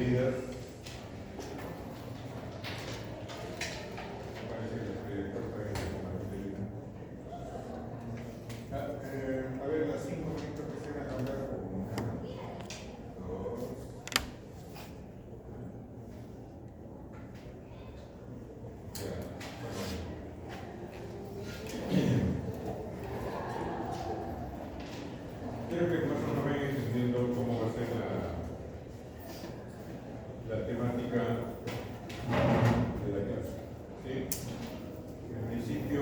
heridas. Parece que el proyector está bien con la batería. A ver, las 5 minutos que se van a hablar con 1, 2. Ya, quiero que más o menos vayan entendiendo cómo va a ser la temática de la clase. ¿Sí? En principio,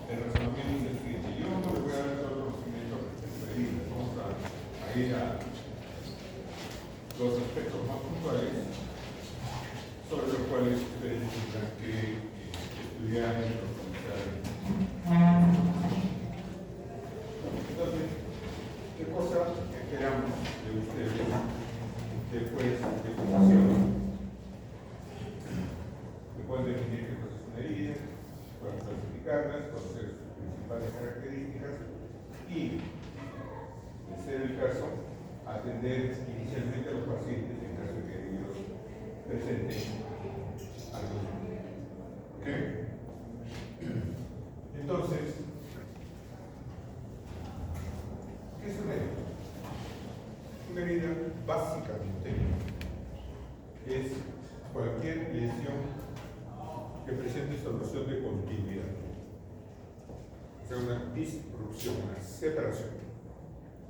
el razonamiento es el siguiente. Yo no les voy a dar todo el conocimiento referido. Vamos a ir a los aspectos más puntuales sobre los cuales ustedes tendrán que estudiar y profundizar. Entonces, ¿qué cosa esperamos de ustedes después de formación? Que pueden definir qué cosa es una herida, pueden clasificarlas, conocer sus principales características y, de ser el caso, atender inicialmente a los pacientes en caso de que ellos presenten algún. ¿Ok? Entonces, ¿qué es una herida? Una herida básicamente es cualquier lesión que presente solución de continuidad. O sea, una disrupción, una separación,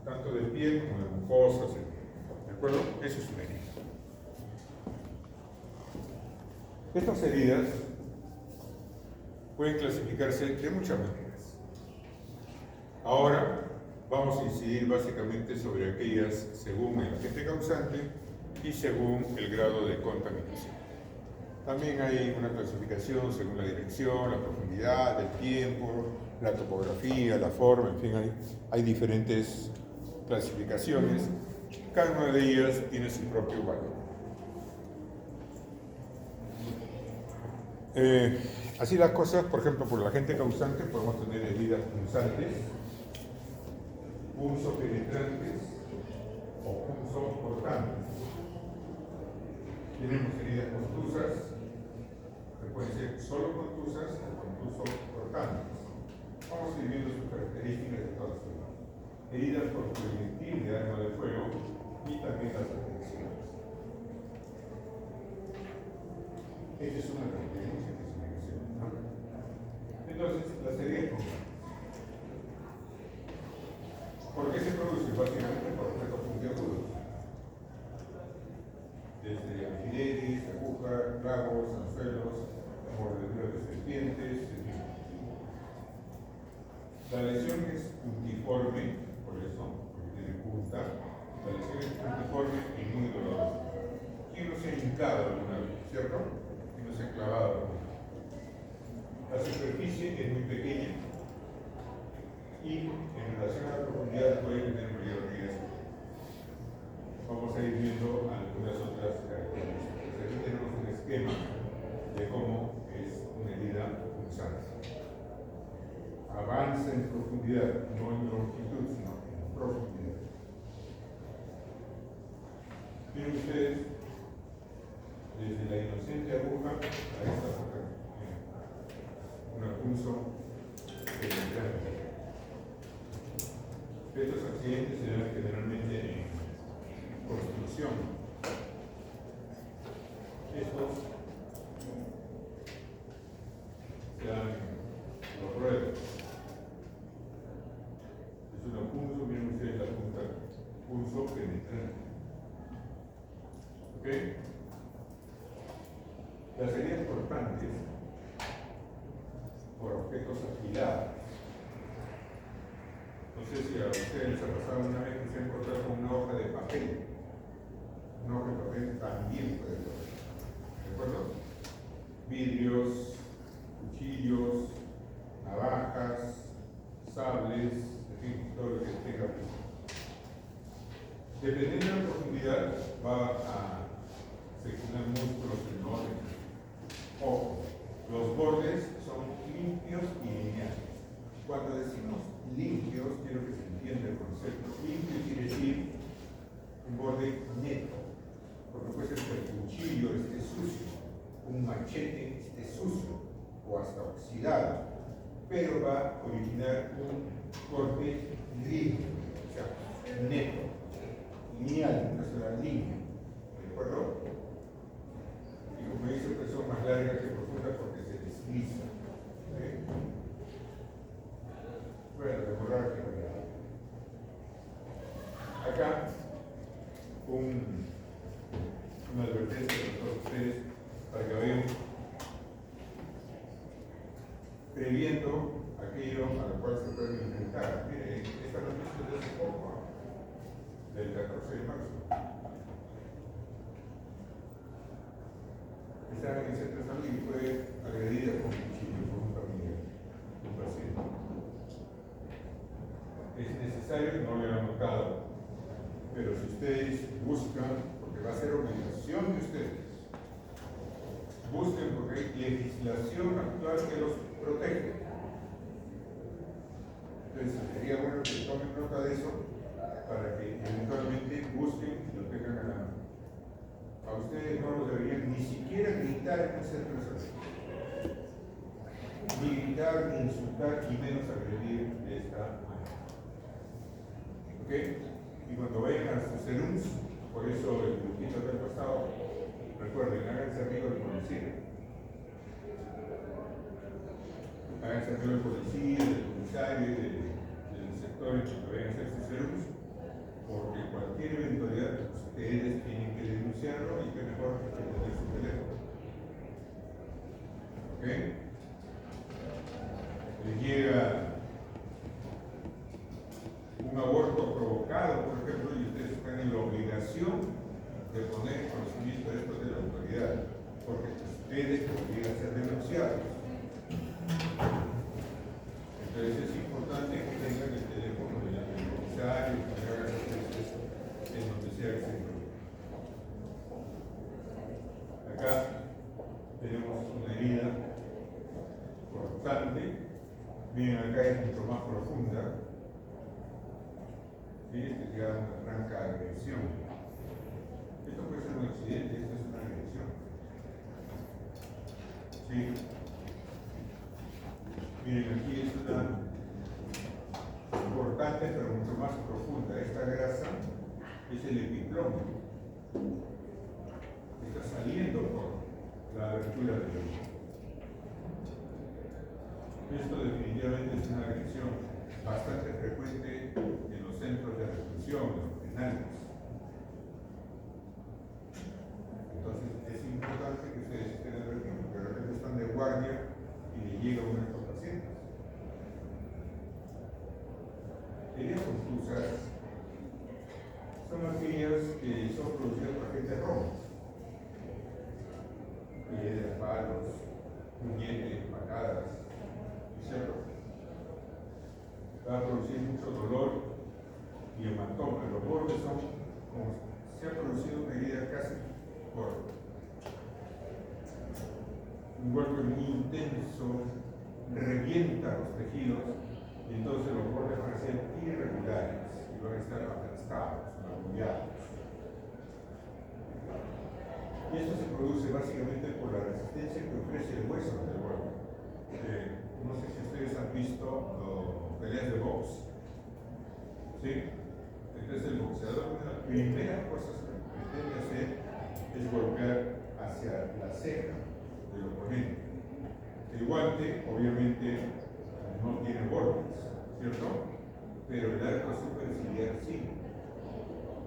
tanto de piel como de mucosas, ¿de acuerdo? Eso es una herida. Estas heridas pueden clasificarse de muchas maneras. Ahora vamos a incidir básicamente sobre aquellas según el agente causante y según el grado de contaminación. También hay una clasificación según la dirección, la profundidad, el tiempo, la topografía, la forma, en fin, hay diferentes clasificaciones. Cada una de ellas tiene su propio valor. Así las cosas, por ejemplo, por el agente causante podemos tener heridas punzantes, punzopenetrantes o punzocortantes. Tenemos heridas contusas, que pueden ser solo contusas o contusocortantes. Vamos a ir viendo sus características de todas formas. Heridas por proyectil de arma de fuego y también las afecciones. Esta es una referencia de explicación, ¿no? Entonces, las heridas constantes. ¿Por qué se produce? Básicamente por objetos puntiagudos. Desde alfileres, agujas, clavos, anzuelos, mordeduras de serpientes, etc. La lesión es puntiforme, por eso, porque tiene punta. La lesión es puntiforme y muy dolorosa. ¿Quién no se ha hincado alguna vez, cierto? ¿Quién no se ha clavado? La superficie es muy pequeña y en relación a la profundidad puede tener mayor riesgo. Vamos a ir viendo algunas otras características. Aquí tenemos un esquema de cómo es una herida punzante. Avanza en profundidad, no en longitud, sino en profundidad. Miren ustedes, desde la inocente aguja a esta aguja, una punzo penetrante. Estos accidentes se dan generalmente en construcción. Estos se dan en los ruedos. Es una punzo, miren ustedes la punta, punzo penetrante. ¿Ok? Las heridas cortantes por objetos afilados. No sé si a ustedes les ha pasado una vez que se han encontrado con una hoja de papel. Una hoja de papel también puede ser. ¿De acuerdo? Vidrios, cuchillos, navajas, sables, en fin, todo lo que tenga piso. Dependiendo de la profundidad, va a seccionar músculos enormes. Ojo, los bordes son limpios y lineales. Cuando decimos limpios, quiero que se entienda el concepto. Limpio quiere decir un borde neto, porque puede ser que el cuchillo esté sucio, un machete esté sucio o hasta oxidado, pero va a originar un corte limpio, o sea, neto, lineal, una sola línea, ¿de acuerdo? Y como dice, pues son más largas que profundas porque se desliza. ¿Sí? Bueno, demorar que acá una advertencia para todos ustedes para que vayan previendo aquello a lo cual se pueden enfrentar. Mire, esta noticia es de hace poco, del 14 de marzo. Estaba en el centro de salud y fue agredida con un cuchillo por un familiar, un paciente. Es necesario, no lo han notado, pero si ustedes buscan, porque va a ser obligación de ustedes, busquen porque hay legislación actual que los protege. Entonces sería bueno que tomen nota de eso para que eventualmente busquen y lo tengan a la mano. A ustedes no los deberían ni siquiera gritar en un centro de salud. Ni gritar, ni insultar, y menos agredir de esta manera. ¿Ok? Y cuando vayan a sus serums, por eso el grupito del pasado, recuerden, háganse amigos del policía. Háganse amigos del policía, del comisario, del sector en que vayan a hacer sus serums, porque cualquier eventualidad ustedes tienen que denunciarlo y que mejor que tener su teléfono. ¿Ok? Les llega un aborto provocado, por ejemplo, y ustedes están en la obligación de poner conocimiento de esto de la autoridad, porque ustedes podrían ser denunciados. Entonces es importante que tengan el teléfono del comisario, que hagan acceso en donde sea que se encuentre. Acá tenemos una herida cortante. Miren, acá es mucho más profunda. ¿Sí? Este queda una franca agresión. Esto puede ser un accidente, esto es una agresión. ¿Sí? Miren, aquí es una importante pero mucho más profunda. Esta grasa es el epiplomo. Está saliendo por la abertura del ojo. Esto definitivamente es una agresión bastante frecuente en los centros de reclusión, en los penales. Entonces es importante que ustedes estén advertidos, porque de repente están de guardia y le llega uno de estos pacientes. Heridas confusas son aquellas que son producidas por agentes rojos. Piedras, palos, puñetes, patadas, ¿cierto? Va a producir mucho dolor y hematoma. Los bordes son como si se ha producido una herida casi por un golpe muy intenso, revienta los tejidos y entonces los bordes van a ser irregulares y van a estar aplastados, magullados. Y esto se produce básicamente por la resistencia que ofrece el hueso del golpe. No sé si ustedes han visto peleas de box. ¿Sí? Entonces el boxeador, una de las primeras cosas que pretende hacer es golpear hacia la ceja del oponente. El guante, obviamente, no tiene bordes, ¿cierto? Pero el arco superciliar sí.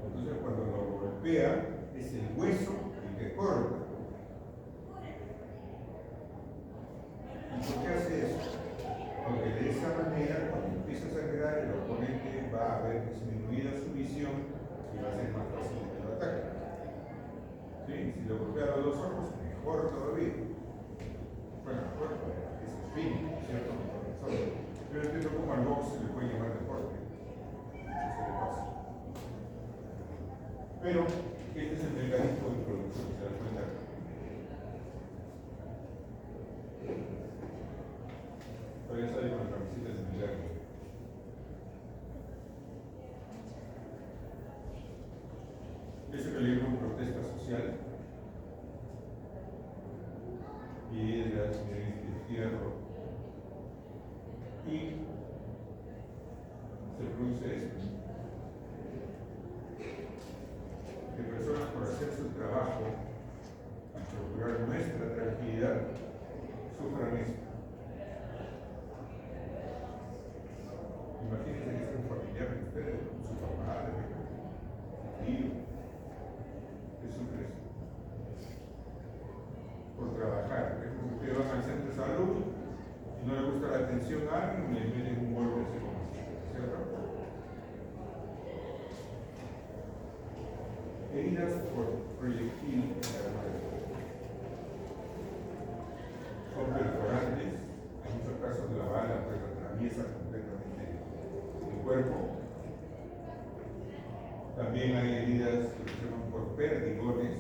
Entonces cuando lo golpea, es el hueso el que corta. ¿Y por qué hace eso? Porque de esa manera, cuando empieza a sangrar, el oponente va a ver disminuida su visión y va a ser más fácil que lo ataque. ¿Sí? Si lo golpea a los dos ojos, mejor todavía. Bueno, mejor es el fin, ¿cierto? Yo no entiendo cómo al box se le puede llamar deporte. Eso se le pasa. Pero este es el mecanismo de producción, ¿se da cuenta? Todavía sale con la camiseta de milagro. produce esto. Que personas por hacer su trabajo y procurar nuestra tranquilidad sufran esto. Imagínense que es un familiar de ustedes, su papá, su tío, que sufre esto. Por trabajar. Por ejemplo, ustedes van al centro de salud y no le gusta la atención a alguien y le meten un golpe así como así, ¿cierto? Heridas por proyectil en la armadura. Son perforantes, en muchos casos la bala pues atraviesa completamente el cuerpo. También hay heridas que se llaman por perdigones,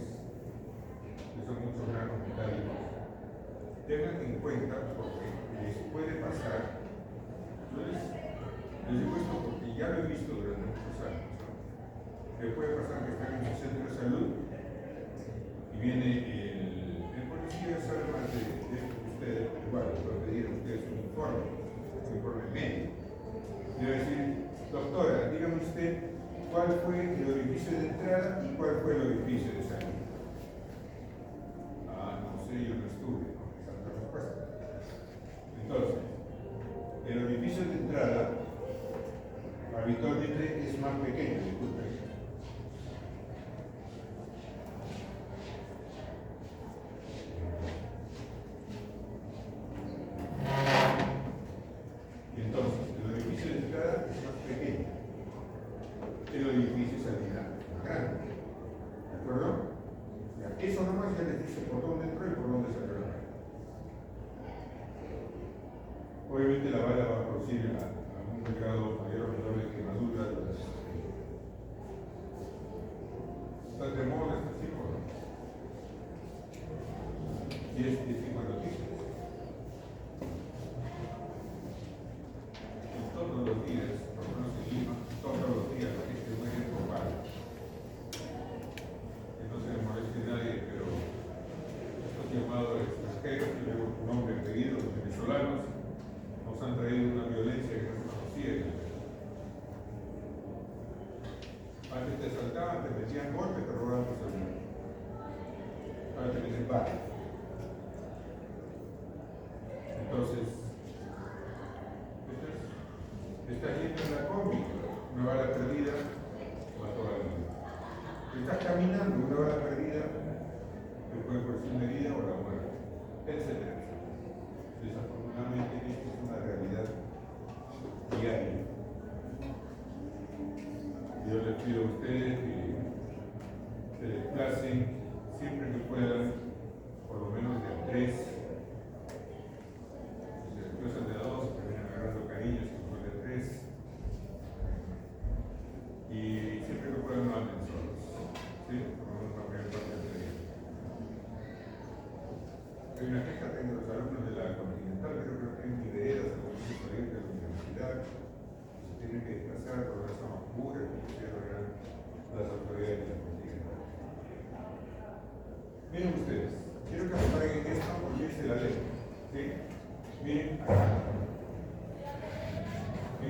que son muchos granos metálicos. Tengan en cuenta porque les puede pasar, yo les digo esto porque ya lo he visto durante muchos años, ¿no? Les puede pasar que están en un centro de salud y viene el policía, sabe más de esto que ustedes, igual, les va a pedir a ustedes un informe médico. Y va a decir, doctora, dígame usted cuál fue el orificio de entrada y cuál fue el orificio de salida. Ah, no sé, yo no estuve, ¿no? Esa es la respuesta. Entonces, el orificio de entrada habitualmente es más pequeño, disculpen. Entonces, el orificio de entrada es más pequeño. El orificio de salida más grande. ¿De acuerdo? Eso nomás ya les dice por dónde entró y por dónde salió la bala. Obviamente la bala va a producir a un grado mayor o menor de quemadura. ¿Está de moda este tipo, no? Y este tipo de noticias. Y todos los días, por lo menos en Lima, todos los días la gente muere por bala. Que no se le moleste a nadie, pero estos llamados extranjeros, que luego un nombre apellido, los venezolanos, nos han traído una violencia que no se conocía. Antes te asaltaban, te metían golpes, te robaban tu celular. Ahora te meten balas. Entonces, estás yendo en la combi, una bala perdida, mató a alguien. Estás caminando, una bala perdida, te puede producir una herida o la muerte, etc. Desafortunadamente, esto es una realidad diaria. Yo les pido a ustedes que se desplacen siempre que puedan, por lo menos de a 3. Si se desplazan de a 2, terminan agarrando cariño, si se puede de 3. Y siempre que puedan no anden solos. ¿Sí? Por lo menos la mayor parte del día. Hay una queja de los alumnos de la Continental, pero creo que hay ideas a los colegios de la universidad. Se tienen que desplazar por una zona oscura que cierran las autoridades de la Continental. Miren ustedes, quiero que apaguen esto porque dice la ley. ¿Sí? Miren acá. ¿Sí?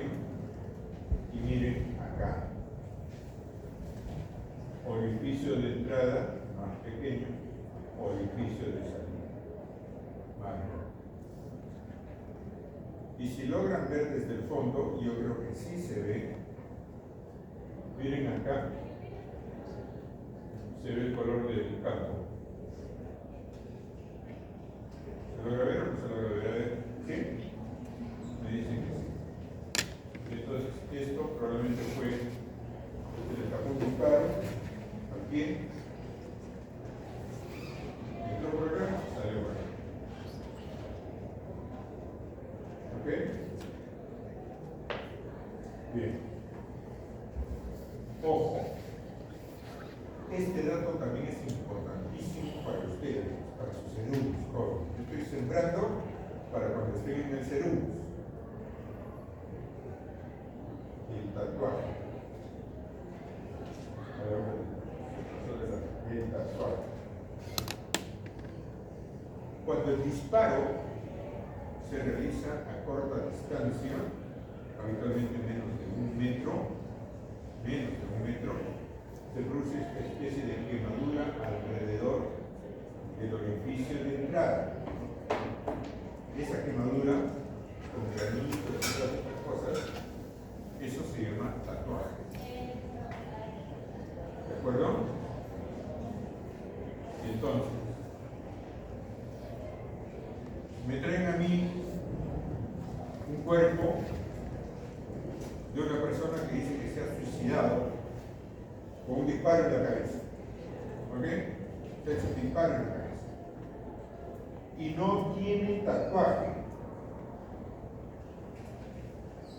Y miren acá. Orificio de entrada más pequeño, orificio de salida más grande. Y si logran ver desde el fondo, yo creo que sí se ve, miren acá, se ve el color del campo. ¿Se logra ver o no se logra ver? ¿Sí? Me dicen que sí. Entonces, esto probablemente fue, se le tapó un disparo al pie, entró por acá, salió por acá. ¿Ok? Bien. Ojo, este dato también es importantísimo para ustedes, para sus alumnos jóvenes. Yo estoy sembrando para cuando estén en el Cerús. El tatuaje. El tatuaje. Cuando el disparo se realiza a corta distancia, habitualmente menos de un metro, se produce esta especie de quemadura alrededor del orificio de entrada. Esa quemadura, con granitos y todas estas cosas, eso se llama tatuaje. ¿De acuerdo? Entonces, me traen a mí un cuerpo de una persona que dice que se ha suicidado con un disparo en la cabeza. ¿Ok? Se ha hecho un disparo en la cabeza. Y no tiene tatuaje.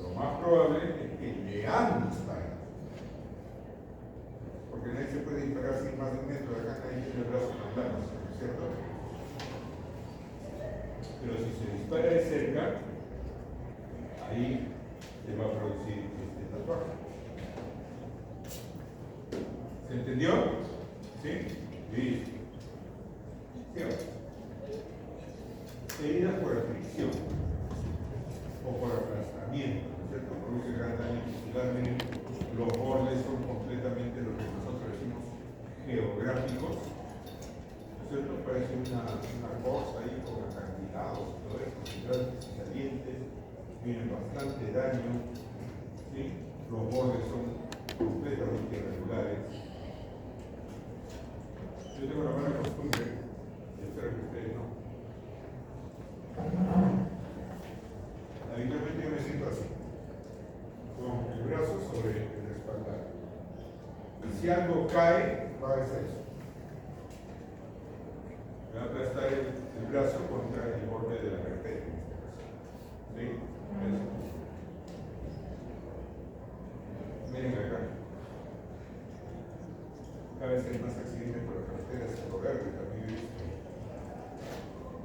Lo más probable es que le han disparado. Porque nadie se puede disparar sin más de un metro de acá, nadie tiene el brazo tan largo, ¿cierto? Pero si se dispara de cerca, ahí se va a producir este tatuaje. ¿Se entendió? ¿Sí? Listo. Sigamos. Heridas por fricción o por aplastamiento, ¿no es cierto? Produce gran daño muscular. Miren, los bordes son completamente lo que nosotros decimos geográficos, ¿no es cierto? Parece una cosa ahí con acantilados y todo eso, entrantes y salientes, tienen bastante daño, ¿sí? Los bordes son completamente irregulares. Yo tengo la mala costumbre, y espero que ustedes no. Habitualmente yo me siento así, con el brazo sobre el respaldar. Y si algo cae, va a ser eso. Me va a aplastar el brazo contra el borde de la carpeta. ¿Sí? Eso. Miren acá. Cada vez hay más accidentes por las carreteras en el hogar, que también he visto,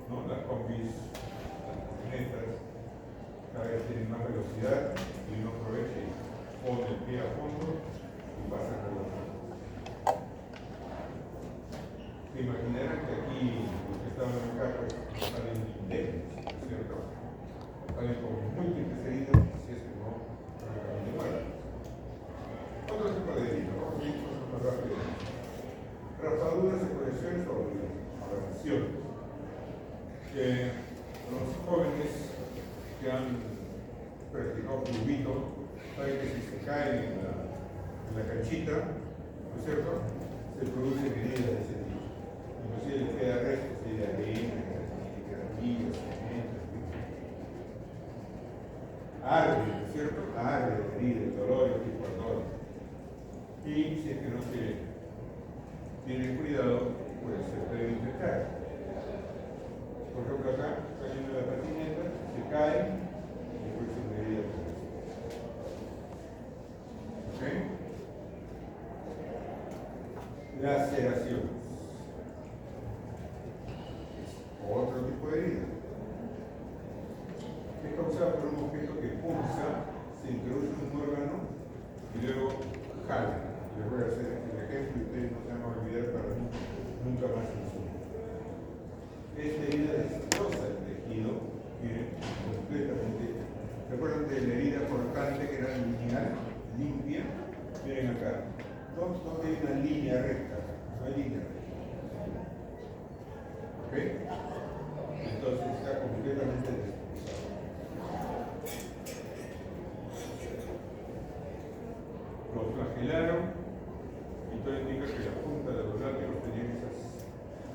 ¿no? Las combis, las camionetas, cada vez tienen más velocidad y uno aprovecha y pone el pie a fondo y pasa por la mano. Se imaginarán que aquí los que estaban acá pues salen indemnes, ¿no es cierto? Salen con múltiples heridas si es que no trabajan de mal. Otro tipo de heridas, vamos a ir cosas más rápidas. Raspaduras, expresiones o aberraciones. Los jóvenes que han practicado clubito saben que si se caen en la canchita, ¿no es cierto?, se producen heridas de ese tipo. Inclusive les queda restos de arena, de granillas, cemento. Arde, ¿no es cierto? Arde la herida, el dolor y el dolor. Y si es que no se tienen cuidado, pues se puede infectar. Por ejemplo, acá, cayendo la patineta, se cae y después se me herida. ¿Ok? Laceraciones. Otro tipo de herida. Es causada por un objeto que pulsa, se introduce en un órgano y luego jala. Les voy a hacer el ejemplo y ustedes no se van a olvidar para nunca más en su vida. Esta herida destroza el tejido, miren, completamente. ¿Recuerdan de la herida cortante que era lineal, limpia? Miren acá. ¿Dónde hay una línea recta? No hay línea recta. ¿Ok? Entonces está completamente destrozado. Lo flagelaron. Y todo indica que la punta de los látigos tenían esas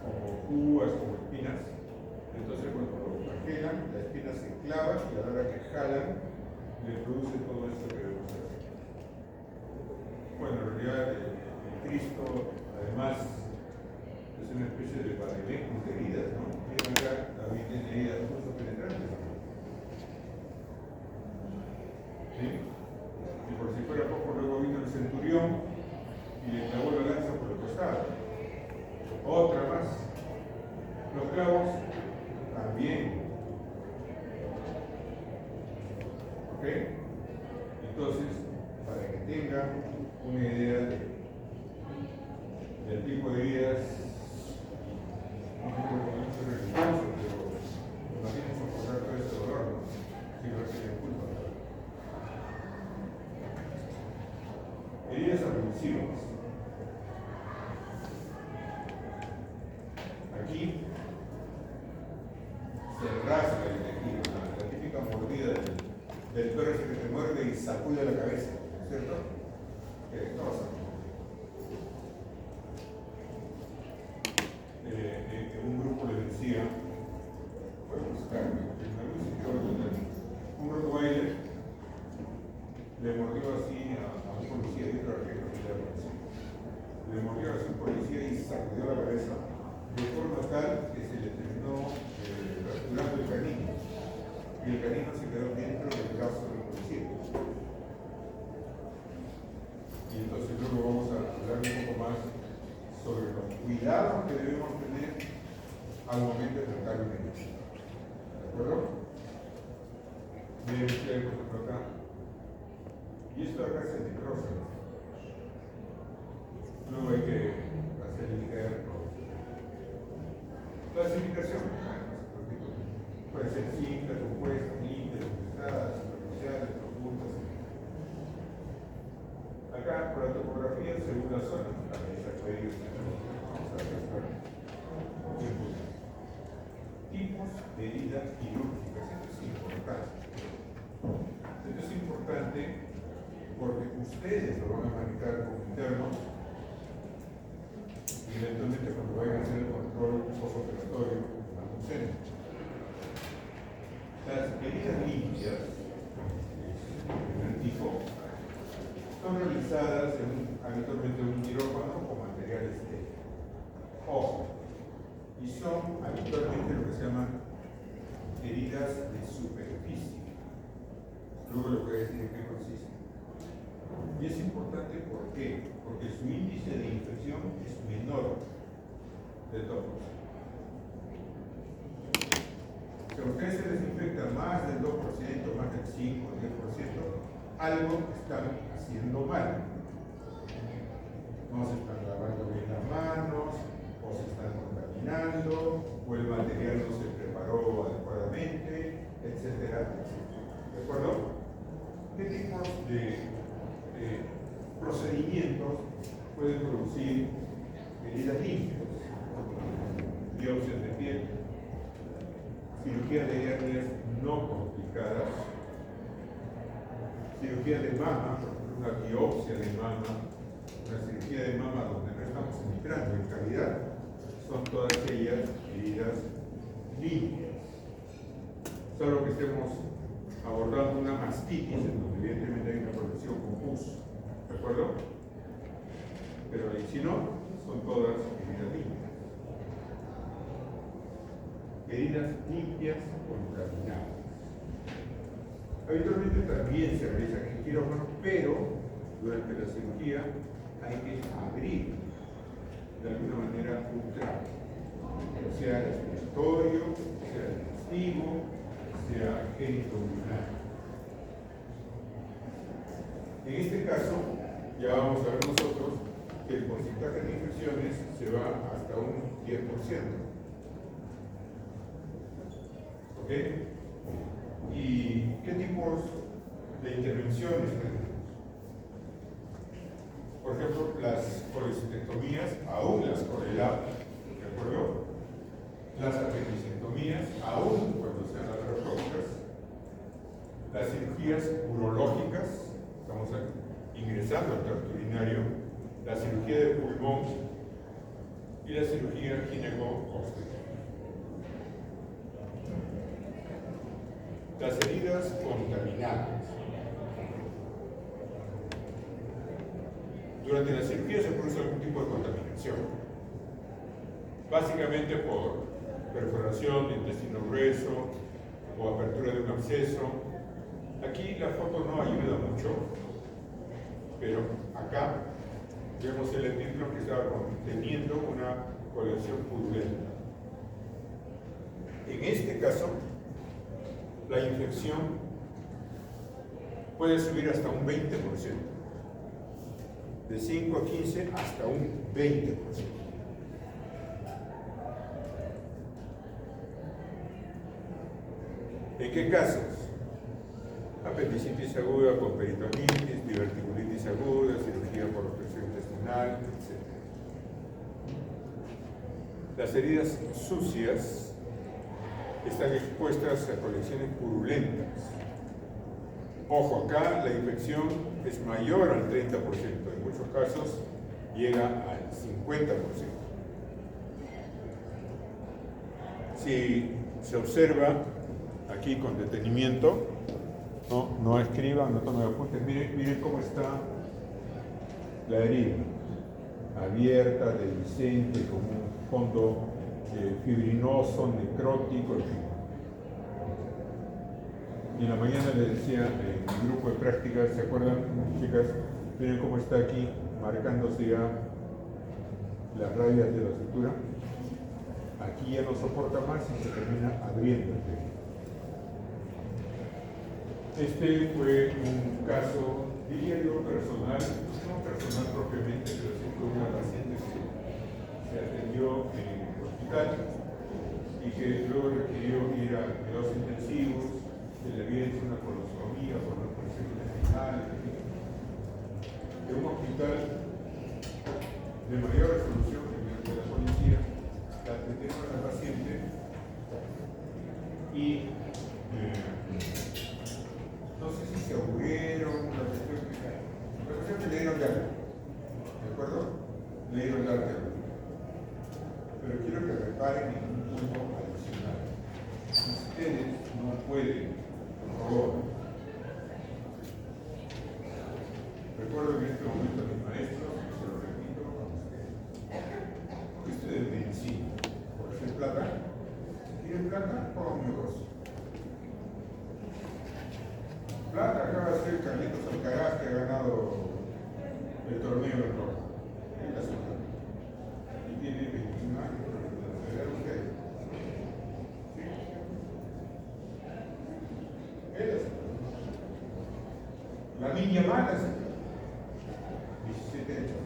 como púas, como espinas. Entonces cuando lo flagelan, la espina se clava y a la hora que jalan, le produce todo esto que vemos aquí. Bueno, en realidad el Cristo, además, es una especie de vademecum de heridas, ¿no? Miren acá, también tiene heridas justo penetrantes. ¿Sí? Y por si fuera poco, luego vino el centurión y le clavó la lanza por el costado. Otra más. Los clavos también. ¿Ok? Entonces, para que tengan una idea del tipo de heridas, no sé por qué no estoy religioso, pero imaginen soportar todo ese dolor, ¿no? Si no tienen culpa. irreversibles. Aquí se rasga el tejido, la típica mordida del perro ese que te muerde y sacude la cabeza, ¿cierto? Que destroza. Un grupo le decía, voy a buscar, un rottweiler le mordió así a un policía de otra región, le mordió así a un policía y sacudió la cabeza de forma tal que se le terminó fracturando el canino, y el canino se quedó dentro del brazo del policía. Y entonces luego vamos a hablar un poco más sobre los cuidados que debemos tener al momento de tratar un negocio. ¿De acuerdo? Miren ustedes, por ejemplo, acá. Y esto acá es el micrófono. Luego hay que hacer el IGR. Clasificación. Puede ser simples, compuestas, limpias, pesadas, superficiales, profundas. Acá, por la topografía, según la zona, tipos de heridas quirúrgicas. Esto es importante. Esto es importante porque ustedes lo van a manejar como internos y eventualmente cuando vayan a hacer el control postoperatorio van a hacer. Las heridas limpias, primer tipo, son realizadas habitualmente en un quirófano con material estéril. Ojo, y son habitualmente lo que se llaman heridas de superficie. Luego lo voy a decir en qué consiste. Y es importante, ¿por qué? Porque su índice de infección es menor de todos. Si a ustedes se les infecta más del 2%, más del 5 o 10%, algo están haciendo mal. No se están lavando bien las manos, o se están contaminando, o el material no se preparó adecuadamente, etcétera, etcétera. ¿De acuerdo? ¿Qué tipos de procedimientos pueden producir heridas limpias? Biopsias de piel, cirugía de hernias no complicadas, cirugía de mama, por ejemplo, una biopsia de mama, una cirugía de mama donde no estamos entrando en cavidad, son todas ellas heridas limpias. Salvo que estemos abordando una mastitis, en donde evidentemente hay una protección con pus, ¿de acuerdo? Pero si no, son todas heridas limpias. Heridas limpias contaminadas. Habitualmente también se realiza en quirófano, pero durante la cirugía hay que abrir de alguna manera un trapo, sea respiratorio, sea digestivo, sea genitourinario. En este caso, ya vamos a ver nosotros que el porcentaje de infecciones se va hasta un 10%. ¿Ok? ¿Y qué tipos de intervenciones tenemos? Por ejemplo, las colecistectomías, aún las correlatas, ¿de acuerdo? Las apendicectomías, aún cuando sean laparoscópicas, las cirugías urológicas, estamos ingresando al tracto urinario, la cirugía de pulmón y la cirugía ginecobstétrica. Las heridas contaminadas. Durante la cirugía se produce algún tipo de contaminación, básicamente por perforación de intestino grueso o apertura de un absceso. Aquí la foto no ayuda mucho, pero acá vemos el epíteto que estaba conteniendo una colección purulenta. En este caso, la infección puede subir hasta un 20%, de 5 a 15 hasta un 20%. ¿En qué casos? apendicitis aguda con peritonitis, diverticulitis aguda, cirugía por obstrucción intestinal, etc. Las heridas sucias están expuestas a colecciones purulentas. Ojo, acá la infección es mayor al 30%, en muchos casos llega al 50%. Si se observa aquí con detenimiento, no escriban, no tomen apuntes, miren cómo está la herida, abierta, dehiscente, con un fondo fibrinoso, necrótico, en fin. Y en la mañana les decía en mi grupo de prácticas, ¿se acuerdan, chicas? Miren cómo está aquí, marcándose ya las rayas de la sutura. Aquí ya no soporta más y se termina abriendo. Este fue un caso, diría yo, personal, no personal propiamente, pero sí fue una paciente que se atendió en el hospital y que luego requirió ir a cuidados intensivos, se le había hecho una colostomía por una presión intestinal, de un hospital de mayor resolución que el de la policía. La atendieron a la paciente y no sé si se aburrieron, la cuestión que le dieron de algo, ¿de acuerdo? Le dieron de algo. Pero quiero que reparen en un punto adicional. Ustedes no pueden, por favor. Recuerdo en este momento a mis maestros, se lo repito a ustedes. Ustedes de medicina, por hacer plata, si quieren plata, pongan un negocio. Plata acaba de ser Carlitos Alcaraz, que ha ganado el torneo de rock en la ciudad. Y tiene 21 años, pero ¿se ustedes? ¿Sí? Él es. La niña mala es 17 años.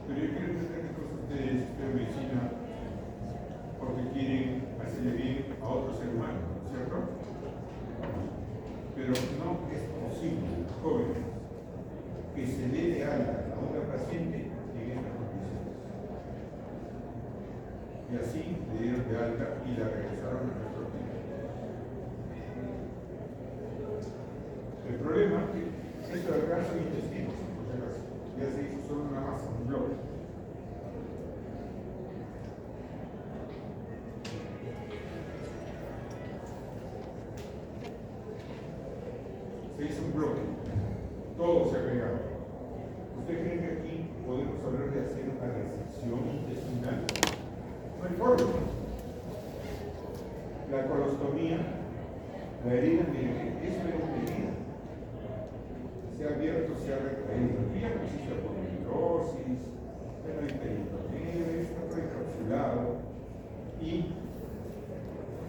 Pero yo quiero que ustedes estudian medicina porque quieren hacerle bien a otro ser humano, ¿cierto? Pero no es posible, jóvenes, que se dé de alta a una paciente en estas condiciones. Y así le dieron de alta y la regresaron a nuestro hospital. El problema es que esto de acá son intestinos, por si acaso. Ya se hizo solo una masa, un bloque. Se hizo un bloque, todo se ha pegado. ¿Usted cree que aquí podemos hablar de hacer una resección intestinal? No hay forma. La colostomía, la herida, miren, eso era una herida. Se ha abierto, se ha retraído. Aquí ya no existe aponeuritis, ya no hay peritoneo, está todo encapsulado. Y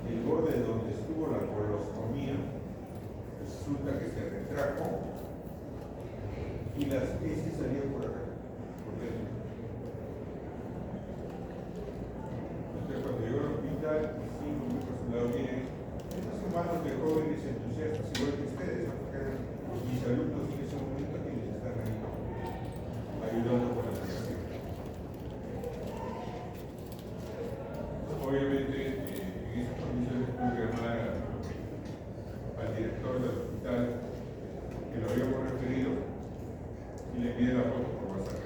el borde donde estuvo la colostomía resulta que se retrajo y las heces salían por acá, por dentro. Entonces, cuando llegó al hospital, sí, muy personal, miren, estos son manos de jóvenes entusiastas, igual que ustedes, ¿no? Porque mis alumnos en ese momento quienes están ahí ayudando con la educación. Obviamente, en esas condiciones tuve que llamar al director del hospital, que lo habíamos referido, y le envié la foto por WhatsApp.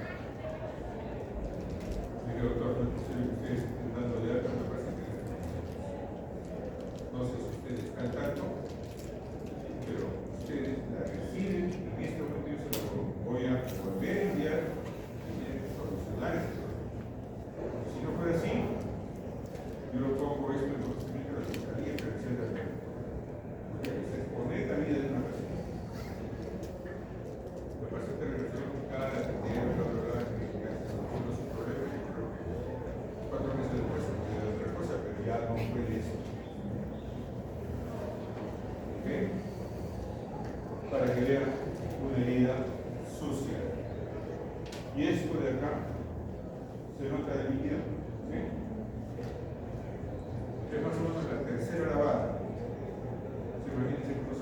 Le dije, doctor, no es posible que ustedes estén dando de alta una paciente. No sé si ustedes están al tanto, pero ustedes la reciben, en este momento yo se lo voy a volver a enviar y tienen que solucionar esto. Si no fuera así, yo lo pongo esto en conocimiento de la Fiscalía Prevención de la porque se expone la vida de una persona. La paciente regresó a buscar, atendieron, que se solucionó su problema, yo creo que 4 meses después se puede dar otra cosa, pero ya no fue de eso. ¿Ok? Para que vean una herida sucia. Y esto de acá se nota de líquido. ¿Sí? Es más o menos la tercera lavada. Imagínense cómo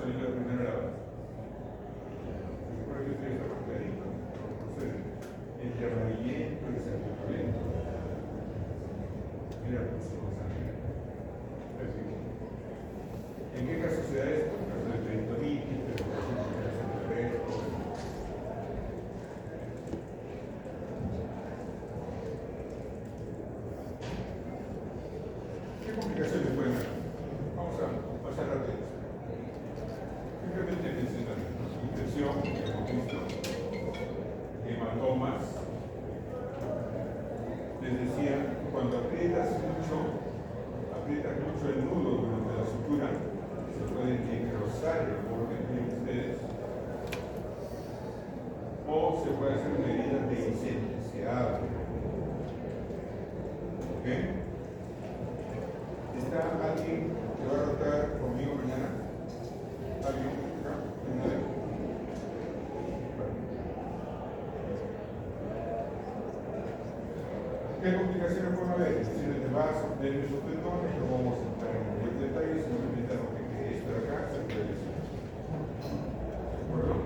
¿Qué complicaciones pueden haber? Lesiones de vasos, nervios o tendones, no vamos a entrar en mayor detalle, simplemente a lo que esto de acá se puede decir. ¿De acuerdo?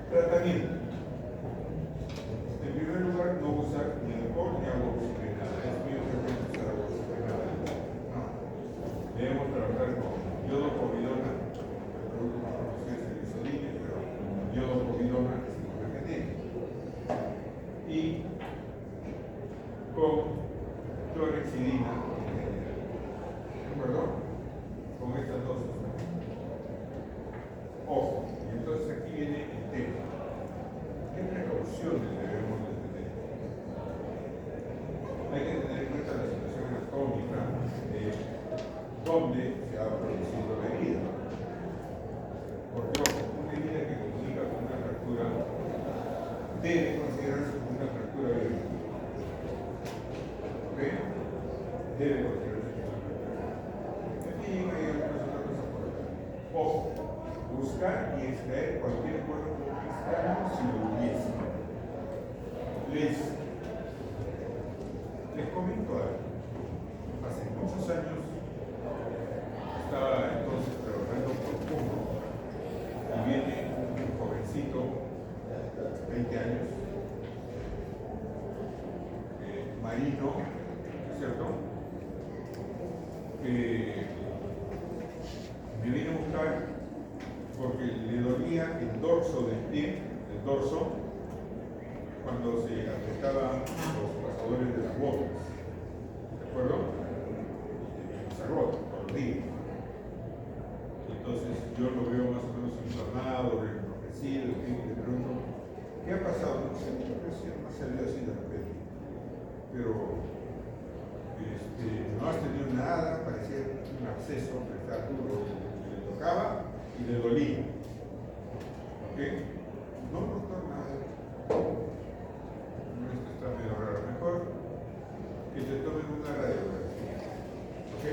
Tratamiento. En primer lugar, no usar ni alcohol ni agua oxigenada. Es muy frecuente usar agua oxigenada. No. Debemos trabajar con yodo povidona, el producto más conocido es el isodine, pero yodo povidona es el nombre que tiene. Y con clorhexidina, ¿de acuerdo? Con estas dos sustancias. Ojo, y entonces aquí viene el tema. ¿Qué precauciones debemos de tener? Hay que tener en cuenta la situación anatómica de dónde se ha producido la herida. Porque ojo, una herida que comunica con una fractura debe considerarse como una fractura violenta. ¿Ok? Debe considerarse como una fractura violenta. Aquí hay algunas otras cosas por acá. Ojo, buscar y extraer cualquier cuerpo extraño si lo hubiese. Les comento algo. Hace muchos años estaba entonces trabajando por Puno y viene un jovencito, 20 años, marino, ¿cierto? Que me vino a buscar porque le dolía el dorso del pie, el dorso, cuando se apretaban los pasadores de las botas. ¿De acuerdo? Se rota por el día. Entonces yo lo veo más o menos inflamado, enrojecido, y le pregunto, ¿qué ha pasado? No sé, yo creo que no ha salido así de repente. Pero no has tenido nada, parecía un absceso que está duro, le tocaba y le dolía. ¿Ok? No, doctor, nada. Esto está medio raro. Mejor que te tomen una radiografía. ¿Ok?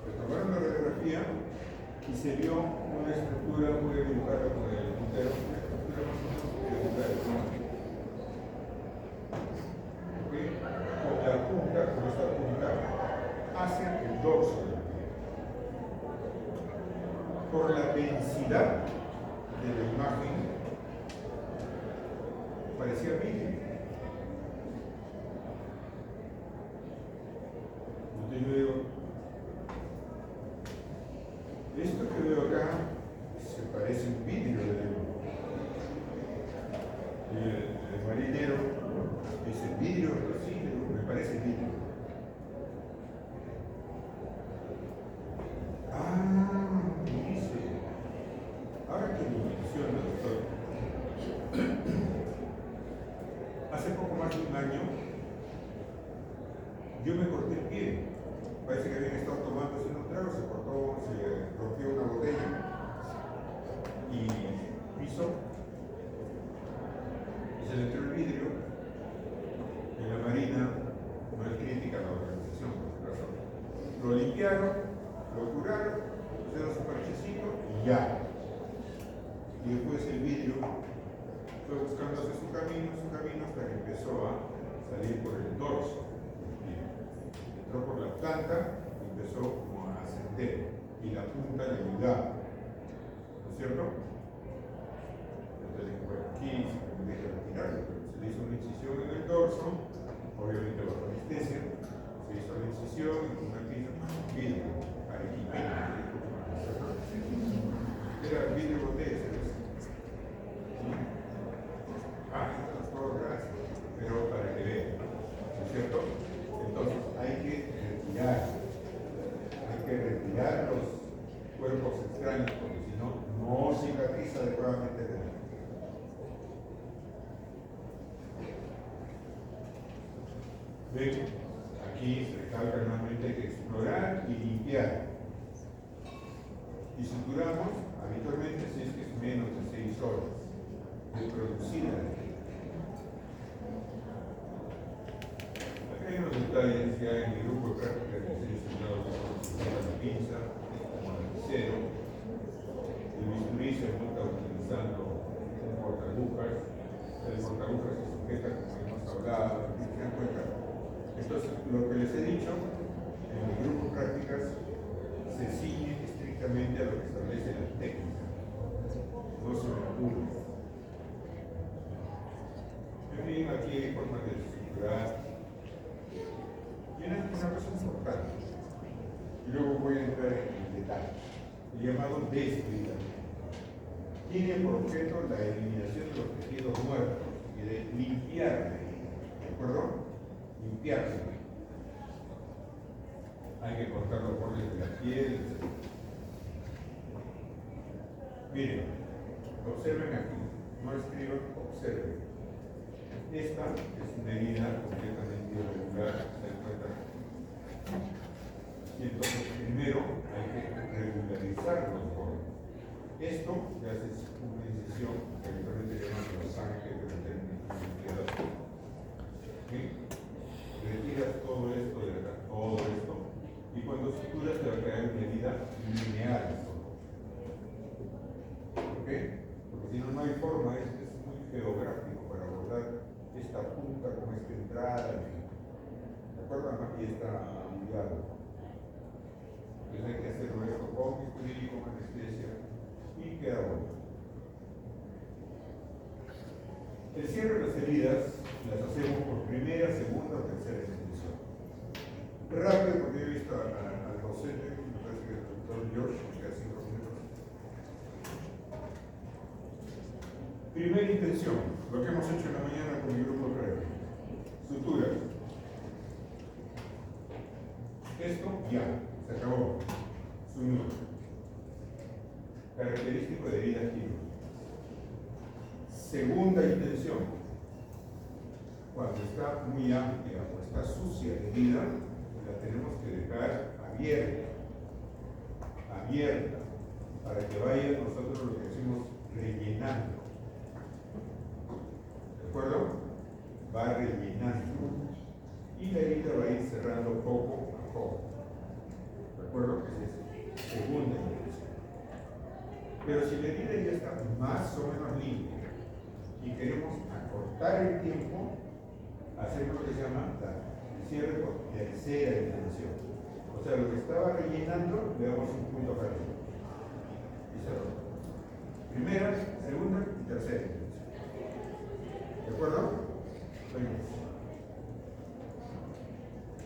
Le tomaron la radiografía y se vio una estructura muy dibujada con el puntero, una estructura más o menos irregular. ¿Ok? Con la punta, con esta punta, hacia el dorso del pie. Por la densidad de la imagen, parecía vidrio. Entonces yo digo, esto que veo acá se parece a un vidrio de lengua. El marinero dice vidrio, pero sí, me parece vidrio. Dice, ahora que me menciona, doctor, hace poco más de un año yo me corté el pie. Parece que habían estado tomando unos tragos, se rompió una botella y pisó y se le entró el vidrio. En la Marina no es crítica a la organización, por si acaso. Lo limpiaron, lo curaron, pusieron su parchecito y ya. Y después el vidrio fue buscándose su camino hasta que empezó a salir por el dorso. Entró por la planta y empezó como a ascender y la punta le ayudaba, ¿no es cierto? Entonces dije, bueno, aquí se deja retirarlo, pero se le hizo una incisión en el dorso, obviamente bajo anestesia, se hizo la incisión en una vidrio, arequipeño, era vidrio botella, ¿sabes? Todo gracias, pero para que vean, ¿no es cierto? Entonces hay que retirar los cuerpos extraños porque si no, no cicatriza adecuadamente. Ven, aquí se recalca nuevamente hay que explorar y limpiar. Y suturamos habitualmente si es que es menos de 6 horas de producida. Hay unos detalles ya en mi grupo de prácticas que estoy enseñando la pinza, como el lapicero. El bisturí se monta utilizando un portagujas. El portagujas se sujeta, como hemos hablado, Entonces, lo que les he dicho en mi grupo de prácticas se ciñe estrictamente a lo que establece la técnica, no se me ocurre. En fin, aquí hay formas de estructurar. Y una cosa importante, y luego voy a entrar en detalle, el llamado desbridamiento. Tiene por objeto la eliminación de los tejidos muertos y de limpiar, ¿de acuerdo? Limpiarse. Hay que cortar los bordes de la piel, etc. Miren, observen aquí, no escriban, observen. Esta es una herida completamente irregular, ¿se dan cuenta? Y entonces primero hay que regularizar los bordes. Esto ya se hace una incisión que habitualmente llaman los ángeles de la técnica. ¿Sí? Retiras todo esto de acá, todo esto, y cuando suturas te va a crear una herida lineal. ¿Ok? Porque si no, no hay forma, es muy geográfico para abordar esta punta con esta entrada. ¿De acuerdo? Aquí está amigado. Entonces hay que hacerlo esto con bisturí, con anestesia, y queda bueno. El cierre de las heridas las hacemos por primera, segunda o tercera institución. Rápido, porque he visto al docente, me parece que el doctor George, que queda 5 minutos. Primera intención, lo que hemos hecho en la mañana con mi grupo de práctica. Sutura. Esto ya, se acabó. Su número. Característico de herida quirúrgica. Segunda intención, cuando está muy amplia o está sucia la herida, la tenemos que dejar abierta, para que vaya nosotros lo que decimos rellenando. ¿De acuerdo? Va rellenando. Y la herida va a ir cerrando poco a poco. ¿De acuerdo? Esa es segunda intención. Pero si la herida ya está más o menos limpia y queremos acortar el tiempo, hacemos lo que se llama el cierre por tercera intención. O sea, lo que estaba rellenando, le damos un punto para arriba. Y cerró. Primera, segunda y tercera intención. ¿De acuerdo? Venga.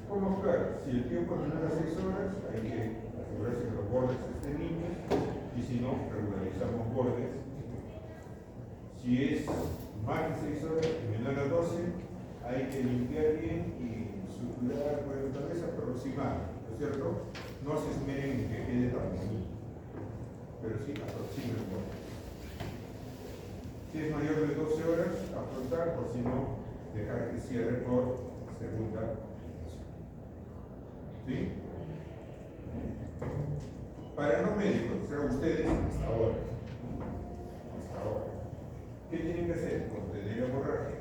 ¿Cómo actuar? Si el tiempo no era 6 horas, hay que asegurarse que los bordes estén limpios, y si no, regularizamos bordes. Si es más de 6 horas y menor a 12, hay que limpiar bien y suturar, bueno, tal vez aproximar, ¿no es cierto? No se esmeren en que quede tan bonito, pero sí aproximen el borde. Si es mayor de 12 horas, afrontar, o si no, dejar que cierre por segunda. ¿Sí? Para no médicos, o sea, ustedes hasta ahora. ¿Qué tienen que hacer? Contener la hemorragia,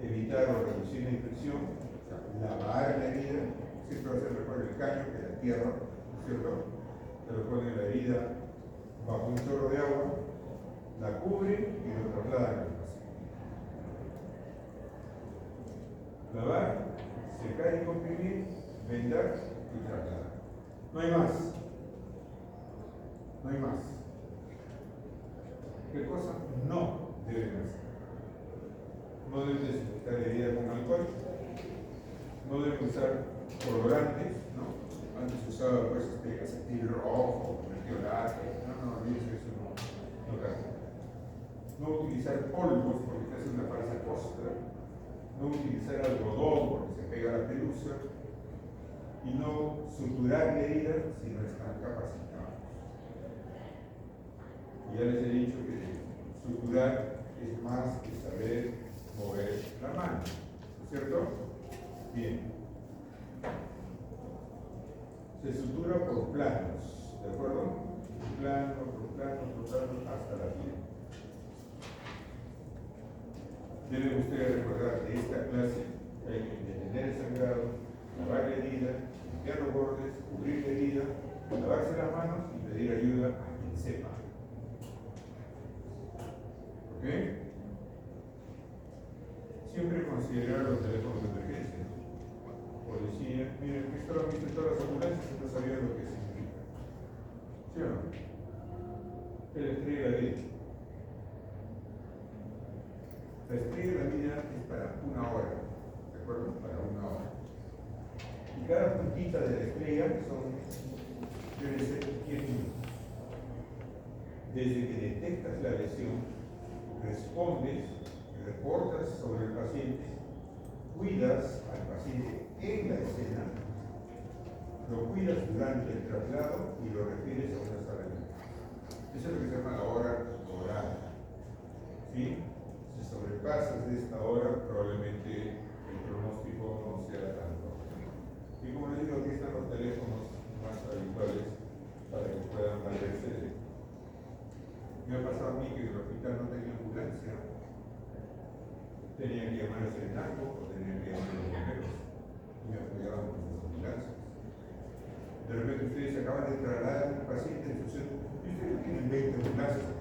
evitar o reducir la infección, o sea, lavar la herida, siempre va a ser mejor el caño que la tierra, ¿no es cierto? Se lo ponen la herida bajo un chorro de agua, la cubren y lo trasladan al paciente. Lavar, secar y comprimir, vendar y trasladar. No hay más. No hay más. ¿Qué cosa? No deben hacer. No deben desinfectar la herida con alcohol. No deben usar colorantes, ¿no? Antes se usaba pues acetil rojo, mertiolate. No, olvídense eso, no cabe. No utilizar polvos porque se hace una falsa costra. No utilizar algodón porque se pega la pelusa. Y no suturar la herida si no están capacitados. Y ya les he dicho que suturar es más que saber mover la mano, ¿no es cierto? Bien. Se sutura por planos, ¿de acuerdo? Plano, hasta la piel. Deben ustedes recordar que esta clase hay que detener el sangrado, lavar la herida, limpiar los bordes, cubrir la herida, lavarse las manos y pedir ayuda a quien sepa. ¿Ok? Siempre considerar los teléfonos de emergencia. policía. Miren, esto lo han visto en todas las ambulancias y no sabían lo que significa. ¿Sí o no? Es la estrella de la vida. La estrella de la vida es para una hora, ¿de acuerdo? Para una hora. Y cada puntita de la estrella debe ser 10 minutos. Desde que detectas la lesión, respondes, reportas sobre el paciente, cuidas al paciente en la escena, lo cuidas durante el traslado y lo refieres a una sala de emergencia. Eso es lo que se llama la hora dorada. ¿Sí? Si sobrepasas de esta hora, probablemente el pronóstico no sea tan bueno. Y como les digo, aquí están los teléfonos más habituales para que puedan valerse. Me ha pasado a mí que el hospital no tenía ambulancia, tenía que llamar a Serenazgo o tenía que llamar a los bomberos y me apoyaban con las ambulancias. De repente ustedes acaban de trasladar a un paciente en su centro y ustedes tienen 20 ambulancias.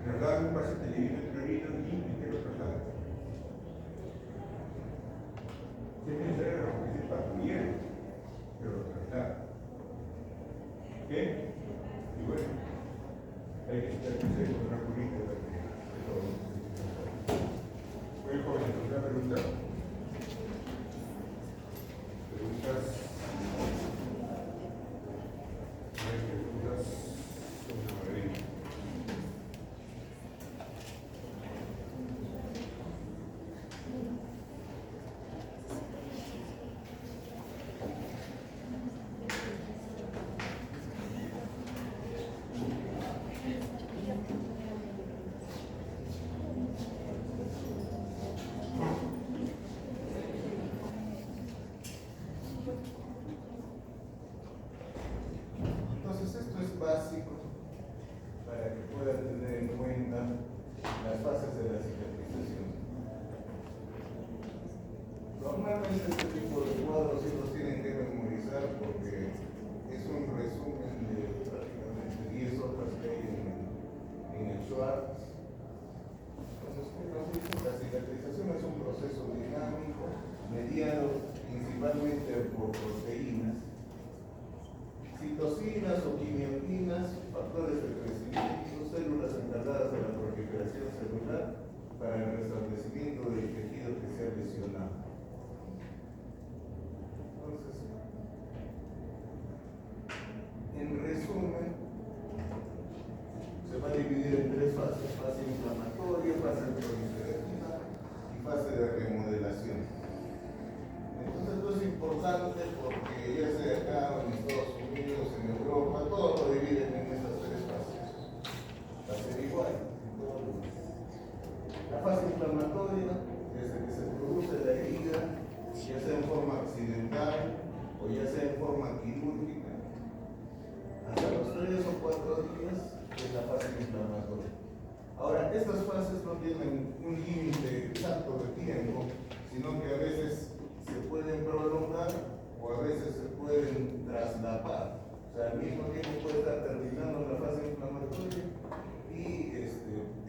Trasladan a un paciente, le viene otro herido y ¿en qué lo trasladan? Se piensa que es patrullero, pero lo trasladan. ¿Ok? Y bueno, hay que estar presente con una política de todo. Muy joven, ¿alguna pregunta? ¿Preguntas? ¿No hay preguntas? Una maravilla. Entonces esto es básico para que puedan tener en cuenta las fases de la cicatrización. Normalmente este tipo de cuadros sí los tienen que memorizar porque es un resumen de prácticamente 10 hojas que hay en el Schwartz. Entonces, la cicatrización es un proceso dinámico, mediado principalmente por proteínas, citocinas o quimiotinas, factores de crecimiento, células encargadas de la proliferación celular para el restablecimiento del tejido que se ha lesionado. Entonces, en resumen, se va a dividir en tres fases: fase inflamatoria, fase proliferativa y fase de remodelación. Entonces esto es importante porque ya sea acá en Estados Unidos, en Europa, todos lo dividen en estas tres fases. Va a ser igual en todos los lugares. La fase inflamatoria, desde que se produce la herida, ya sea en forma accidental o ya sea en forma quirúrgica, hasta los 3 o 4 días es la fase inflamatoria. Ahora, estas fases no tienen un límite exacto de tiempo, sino que a veces se pueden prolongar o a veces se pueden traslapar. O sea, al mismo tiempo puede estar terminando la fase inflamatoria y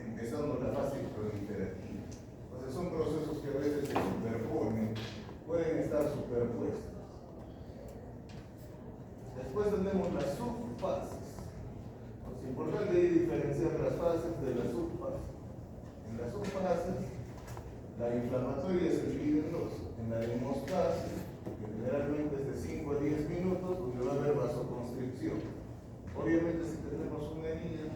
empezando la fase proliferativa. Entonces son procesos que a veces se superponen, pueden estar superpuestos. Después tenemos las subfases. Es importante diferenciar las fases de las subfases. En las subfases, la inflamatoria se divide en dos. En la hemostase, que generalmente es de 5 a 10 minutos, donde va a haber vasoconstricción. Obviamente, si tenemos una herida,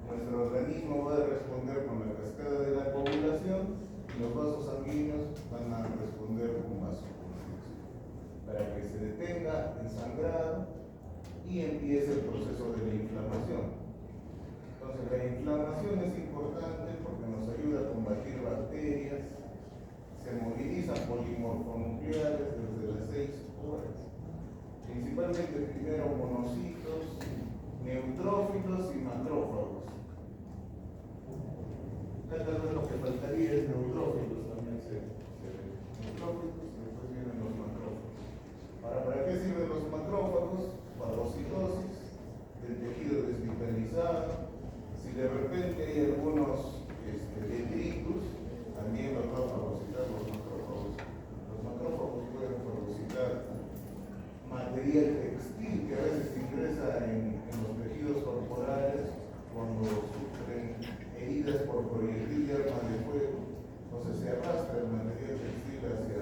nuestro organismo va a responder con la cascada de la coagulación y los vasos sanguíneos van a responder con vasoconstricción, para que se detenga el sangrado y empiece el proceso de la inflamación. Entonces, la inflamación es importante porque nos ayuda a combatir bacterias. Se movilizan polimorfonucleares desde las 6 horas, principalmente primero monocitos, neutrófilos y macrófagos. Acá tal vez lo que faltaría es neutrófilos, también se neutrófilos y después vienen los macrófagos. Ahora, ¿para qué sirven los macrófagos? Fagocitosis del tejido desvitalizado. Si de repente hay algunos detritus, también los va a fagocitar los macrófagos. material textil que a veces ingresa en los tejidos corporales cuando sufren heridas por proyectil de arma de fuego. Entonces se arrastra el material textil hacia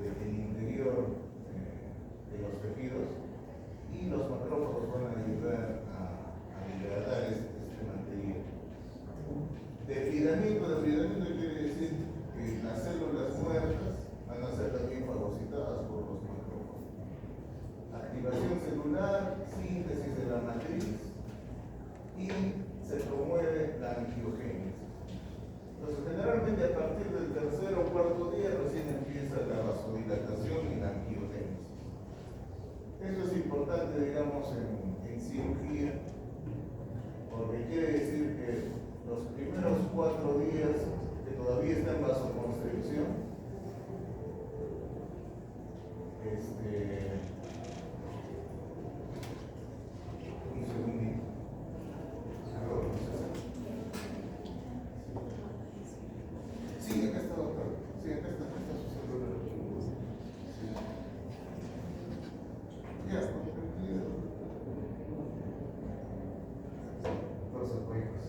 el interior de los tejidos y los macrófagos van a ayudar a degradar este material. Depredamiento quiere decir que las células muertas van a ser también fagocitadas por los macrófagos. Activación celular, síntesis de la matriz y se promueve la angiogénesis. Entonces, generalmente a partir del tercer o cuarto día recién empieza la vasodilatación y la angiogénesis. Eso es importante, digamos, en cirugía, porque quiere decir que los primeros 4 días que todavía está en vasoconstricción, un segundito. Sí, acá está, doctor. Sí, acá está su celular. Sí. Ya, tranquilo. Los apoyos.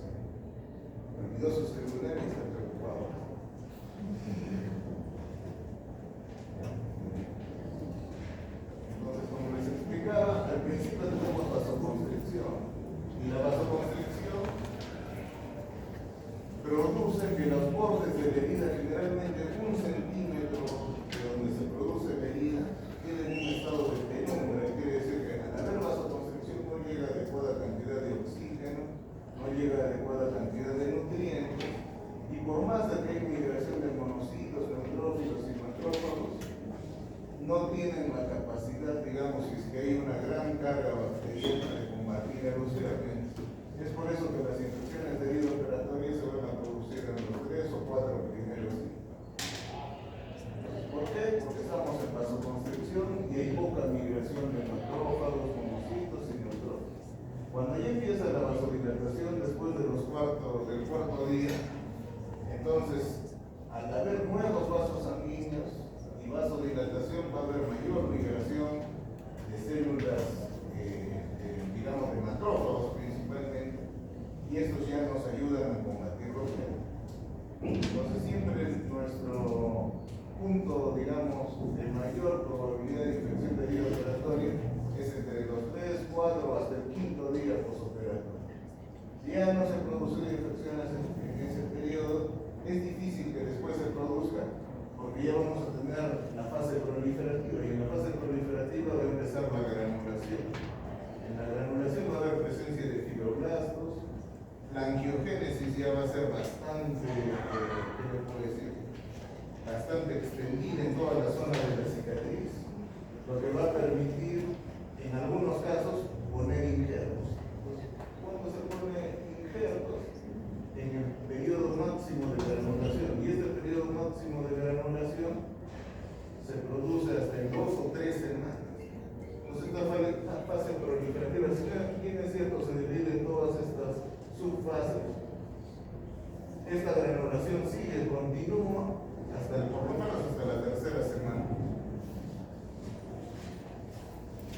Olvidó su celular y está preocupado. Entonces, como les explicaba, al principio tenemos vasoconstricción. Y la vasoconstricción produce que los bordes de la herida, generalmente 1 centímetro de donde se produce la herida, queden en un estado de penumbra. Quiere decir que al haber vasoconstricción no llega adecuada cantidad de oxígeno, no llega adecuada cantidad de nutrientes, y por más de que hay migración de monocitos, neutrófilos y macrófagos, no tienen la capacidad, digamos, si es que hay una gran carga bacteriana de combatir a los gérmenes. Es por eso que las infecciones de herida operatoria se van a producir en los 3 o 4 primeros días. ¿Por qué? Porque estamos en vasoconstricción y hay poca migración de macrófagos, monocitos y neutrófilos. Cuando ya empieza la vasodilatación después del cuarto día, entonces, al haber nuevos vasos sanguíneos y vasodilatación, va a haber mayor migración de células, digamos, de macrófagos principalmente, y estos ya nos ayudan a combatir los gérmenes. Entonces, siempre nuestro punto, digamos, de mayor probabilidad de infección de herida operatoria es entre los 3, 4 hasta el 5.º día posoperatorio. Si ya no se producen infecciones en ese periodo, es difícil que después se produzca, porque ya vamos a tener la fase proliferativa, y en la fase proliferativa va a empezar la granulación. En la granulación va a haber presencia de fibroblastos, la angiogénesis ya va a ser bastante, ¿qué le puedo decir? Bastante extendida en toda la zona de la cicatriz, lo que va a permitir, en algunos casos, poner injertos. Entonces, ¿cuándo se pone injertos? En el periodo máximo de granulación, y este periodo máximo de granulación se produce hasta en 2 o 3 semanas. Entonces, esta fase proliferativa, si bien es cierto, se divide en todas estas subfases, esta granulación sigue, continúa por lo menos hasta la 3.ª semana.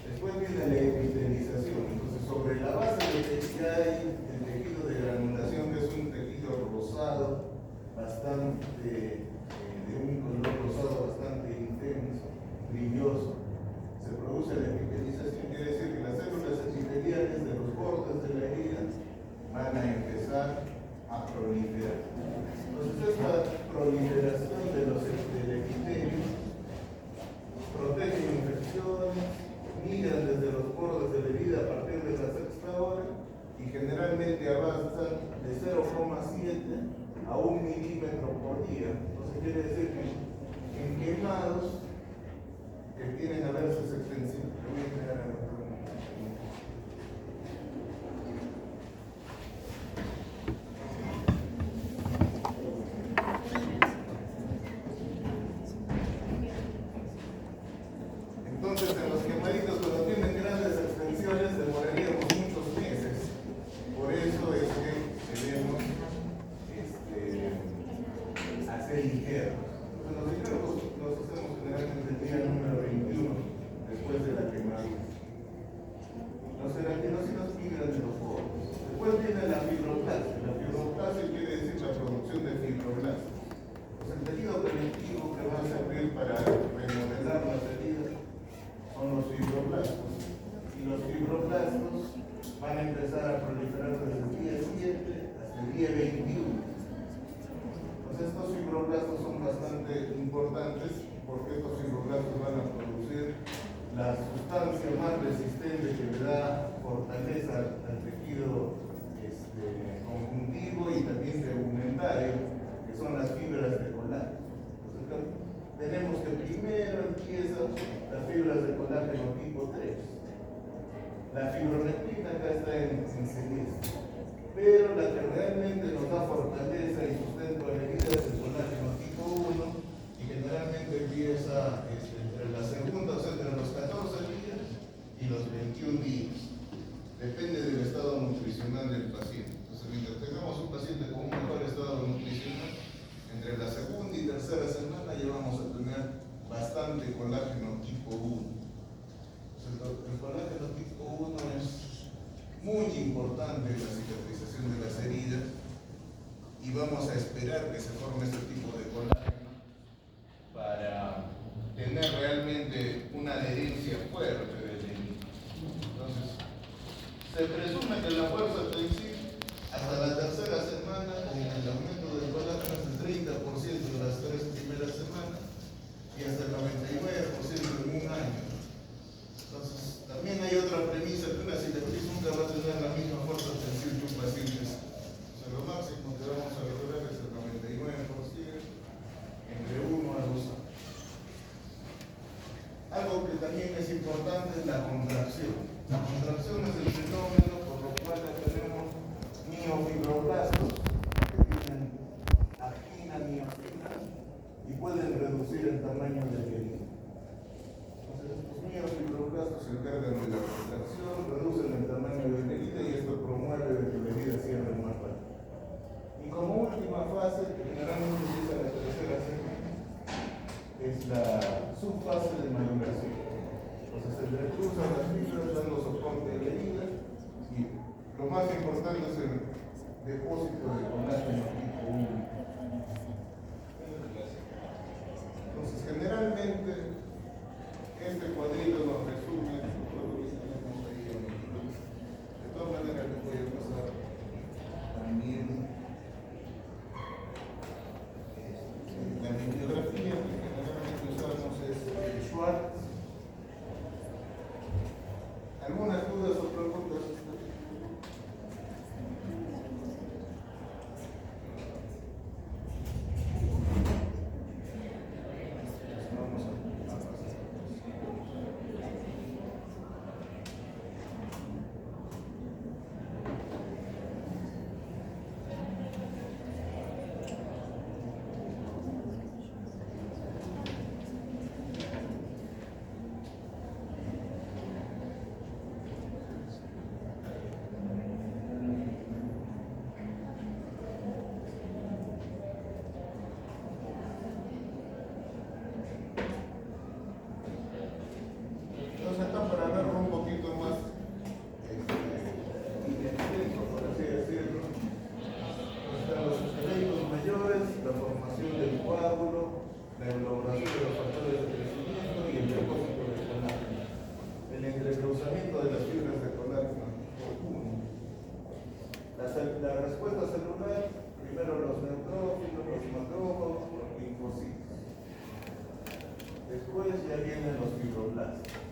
Después viene la epitelización. Entonces, sobre la base de que ya hay el tejido de granulación, que es un tejido rosado, bastante, de un color rosado bastante intenso, brilloso, se produce la epitelización. Quiere decir que las células epiteliales de los bordes de la herida van a empezar a proliferar. Entonces, esta proliferación del epitelio protege infecciones, migran desde los bordes de la herida a partir de la 6.ª hora y generalmente avanzan de 0,7 a 1 milímetro por día. Entonces, quiere decir que en quemados que tienen a versus extensivos. Entonces, en los quemaditos, cuando tienen grandes extensiones, demoraríamos muchos meses. Por eso es que debemos hacer injertos. Entonces, los injertos los hacemos generalmente el día número 21 después de la quemada. la sustancia más resistente que le da fortaleza al tejido conjuntivo y también tegumentario, que son las fibras de colágeno. Entonces, tenemos que primero empiezan las fibras de colágeno tipo 3. La fibronectina acá está en celeste, pero la que realmente nos da fortaleza y sustento a la vida es el colágeno tipo 1, y generalmente empieza entre la segunda, o sea, entre los 14 días y los 21 días. Depende del estado nutricional del paciente. Entonces, mientras tengamos un paciente con un mejor estado nutricional, entre la segunda y tercera semana ya vamos a tener bastante colágeno tipo 1. Entonces, el colágeno tipo 1 es muy importante en la cicatrización de las heridas y vamos a esperar que se forme este tipo de colágeno para tener realmente una adherencia fuerte del tejido. Entonces, se presume que la fuerza tensil hasta la tercera semana, con el aumento del colágeno, es el 30% de las 3 primeras semanas y hasta el 99% en un año. Entonces, también hay otra premisa que una cicatriz nunca va a tener la misma fuerza tensil que un paciente. O sea, lo máximo que vamos a lograr es el 99% entre 1 a 2 años. Algo que también es importante es la contracción. La contracción es el fenómeno por lo cual tenemos miofibroblastos que tienen actina, miofibra y pueden reducir el tamaño del herida. Entonces, estos miofibroblastos se encargan de la contracción, reducen el tamaño de la herida y esto promueve que la herida cierre más rápido. Y como última fase, que generalmente empieza la tercera semana, es la subfase de maduración. Entonces se entrecruzan las fibras dando soporte a la herida y lo más importante es el depósito de colágeno tipo 1. Entonces generalmente este cuadrito nos resume todo lo que tenemos ahí. De todas maneras les voy a pasar también la bibliografía que generalmente usamos es Schwartz. ¿Algunas dudas o preguntas? Vamos a pasar. Entonces, acá para verlo un poquito más intenso, por así decirlo, están los eventos mayores, la formación del coágulo, la elaboración de los factores de crecimiento y el depósito de colágeno. El entrecruzamiento de las fibras de colágeno tipo 1. La respuesta celular, primero los neutrófilos, los macrófagos, los linfocitos. Después ya vienen los fibroblastos.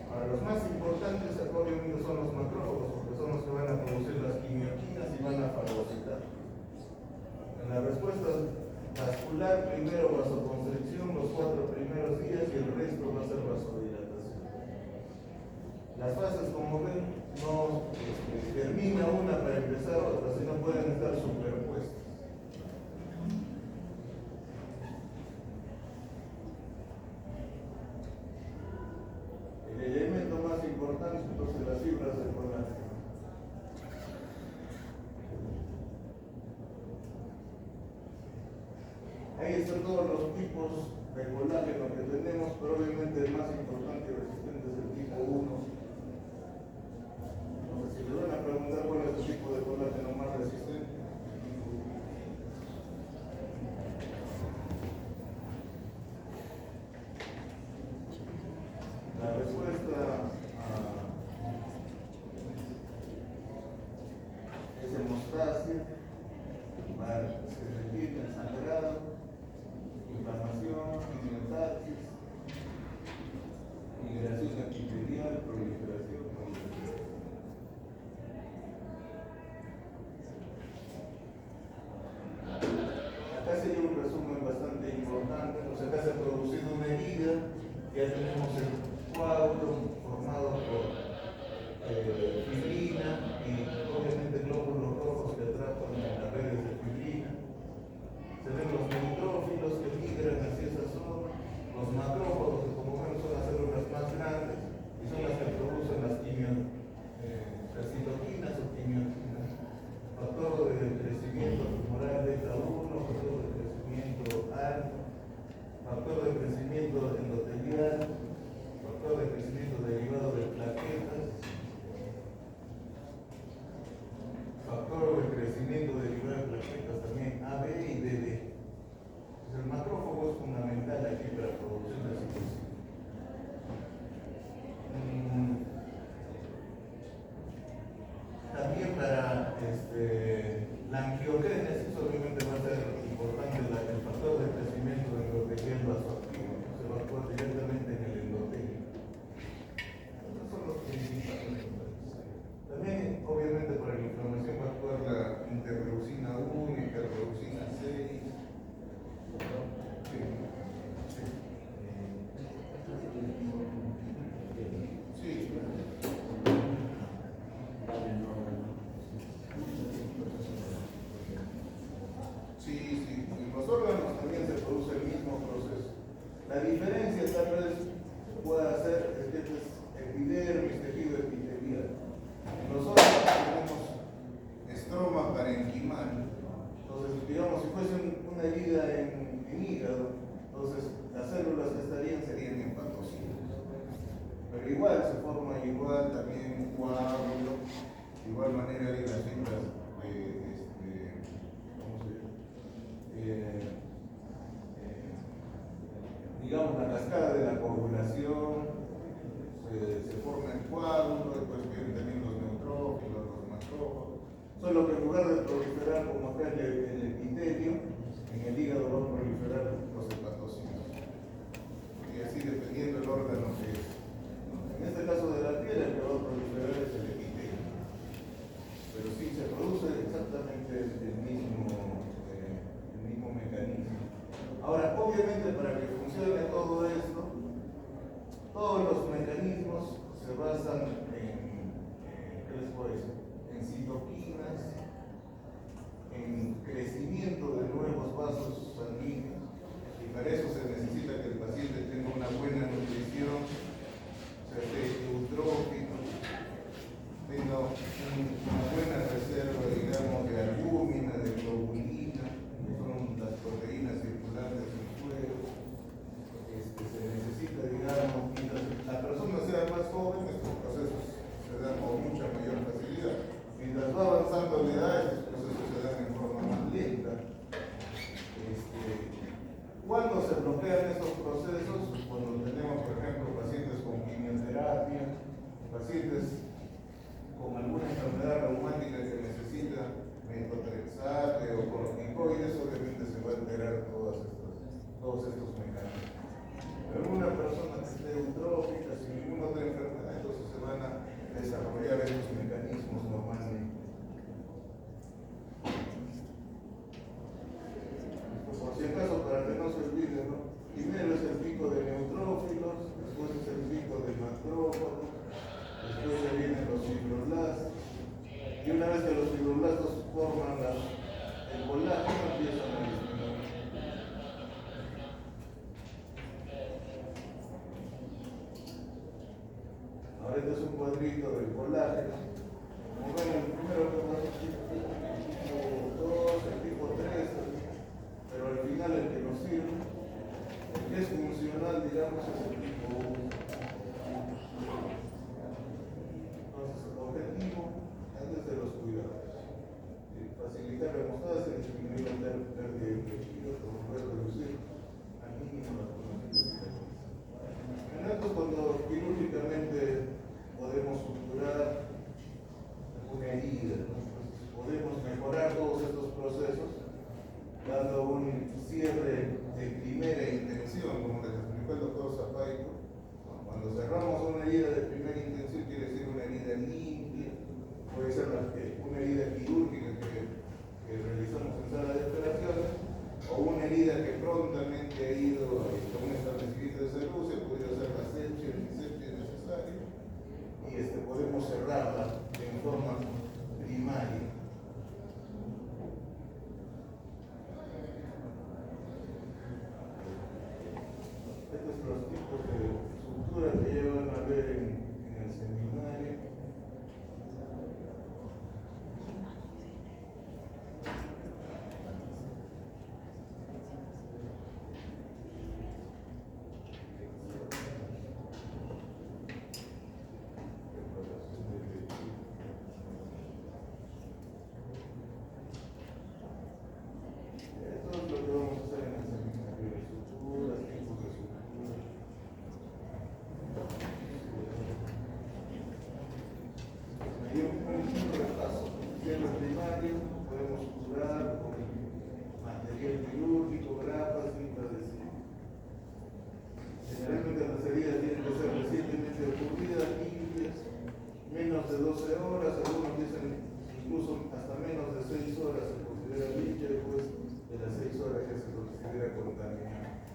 Ahora, los más importantes obviamente son los macrófagos, porque son los que van a producir las quimioquinas y van a fagocitar. En la respuesta vascular, primero vasoconstricción los 4 primeros días y el resto va a ser vasodilatación. Las fases, como ven, no termina una para empezar otra, sino pueden estar superpuestas. El elemento más importante entonces las fibras de colágeno. Ahí están todos los tipos de colágeno que tenemos, pero obviamente el más importante y resistente es el tipo 1. Entonces, si le van a preguntar cuál es el tipo de colágeno más resistente, la respuesta es hemostasia, se repite el sangrado, inflamación, miotaxis, y son las que producen las las citoquinas o quimiotinas. Factor de crecimiento tumoral beta 1, factor de crecimiento alfa, factor de crecimiento endotelial, factor de crecimiento derivado de plaquetas, factor de crecimiento derivado de plaquetas también AB y BB. El macrófago es fundamental aquí para la producción de citocina. También para la angiogénesis, obviamente va a ser importante el factor de crecimiento endotelial vasoactivo, se va a actuar directamente en el endotelio. Estos son los principales. También, obviamente, para la inflamación va a actuar la interleucina 1, interleucina 6. Sí. Sí, en los órganos también se produce el mismo proceso. La diferencia tal vez pueda ser es que este es epidermis, tejido epitelial. En los órganos tenemos estroma parenquimal. Entonces, digamos, si fuese una herida en hígado, entonces las células que estarían serían hepatocitos. Pero igual se forma igual también un coágulo, de igual manera hay las fibras digamos la cascada de la coagulación, se forma el coágulo, después vienen también los neutrófilos, los macrófagos. Solo que en lugar de proliferar como acá el epitelio, en el hígado van a proliferar los hepatocitos. Y así dependiendo del órgano que es. En este caso de la piel, el que va a proliferar es el epitelio. Pero sí se produce exactamente el mismo mecanismo. Ahora, obviamente, para que funcione todo esto, todos los mecanismos se basan ¿qué les puedo decir? En citoquinas, en crecimiento de nuevos vasos sanguíneos, y para eso se necesita que el paciente tenga una buena nutrición, sea eutrófico, tenga una buena reserva, digamos, de albúmina, de globulina, que son las proteínas circulantes del suero. Se necesita, digamos, mientras la persona sea más joven, estos procesos se dan con mucha mayor facilidad. Mientras va avanzando la edad, estos procesos se dan en forma más lenta. ¿Cuándo se bloquean estos procesos? Cuando tenemos, por ejemplo, pacientes con quimioterapia, pacientes con alguna enfermedad reumática que necesita metotrexate o corticoides, obviamente se va a alterar todos estos mecanismos. Pero una persona que esté eutrófica, sin ninguna otra enfermedad, entonces se van a desarrollar estos mecanismos normalmente. Por si acaso, para que no se olvide, ¿no? Primero es el pico de neutrófilos, después es el pico de macrófagos, después ya vienen los fibroblastos, y una vez que los fibroblastos forman el colágeno, empiezan a disminuir. Ahora este es un cuadrito del colágeno. Como ven, el primero que pasa es el tipo 2, el tipo 3, pero al final el que nos sirve, el que es funcional, digamos, es el tipo 1. Entonces, el objetivo antes de los cuidados, facilitar la hemostasia, disminuir la pérdida de tejido, como puede reducir al mínimo la formación de cicatrices. En esto, cuando quirúrgicamente podemos suturar una herida, ¿no? Podemos mejorar todos estos procesos dando un cierre de primera intención, como les explicó el doctor Zapaico, cierre primario podemos curar con material quirúrgico, grapas, cintas de zinc. Generalmente las heridas tienen que ser recientemente ocurridas, limpias, menos de 12 horas, algunos dicen incluso hasta menos de 6 horas se considera limpia, después de las 6 horas ya se considera contaminada.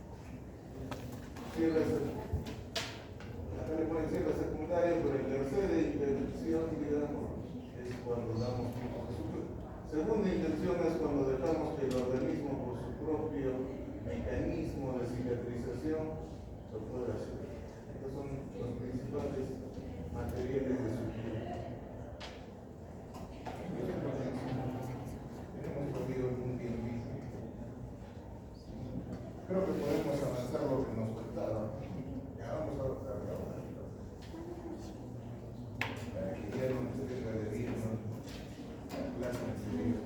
Acá le ponen cierre secundario, pero el tercera intervención, digamos, es cuando damos tiempo de sufrir. Segunda intención es cuando dejamos que el organismo por su propio mecanismo de cicatrización lo pueda hacer. Estos son los principales materiales de sutura. Tenemos todavía algún tiempito. Creo que podemos avanzar lo que nos faltaba. Ya vamos a avanzar ahora. Para que ya no nos tenga de irnos la clase anterior.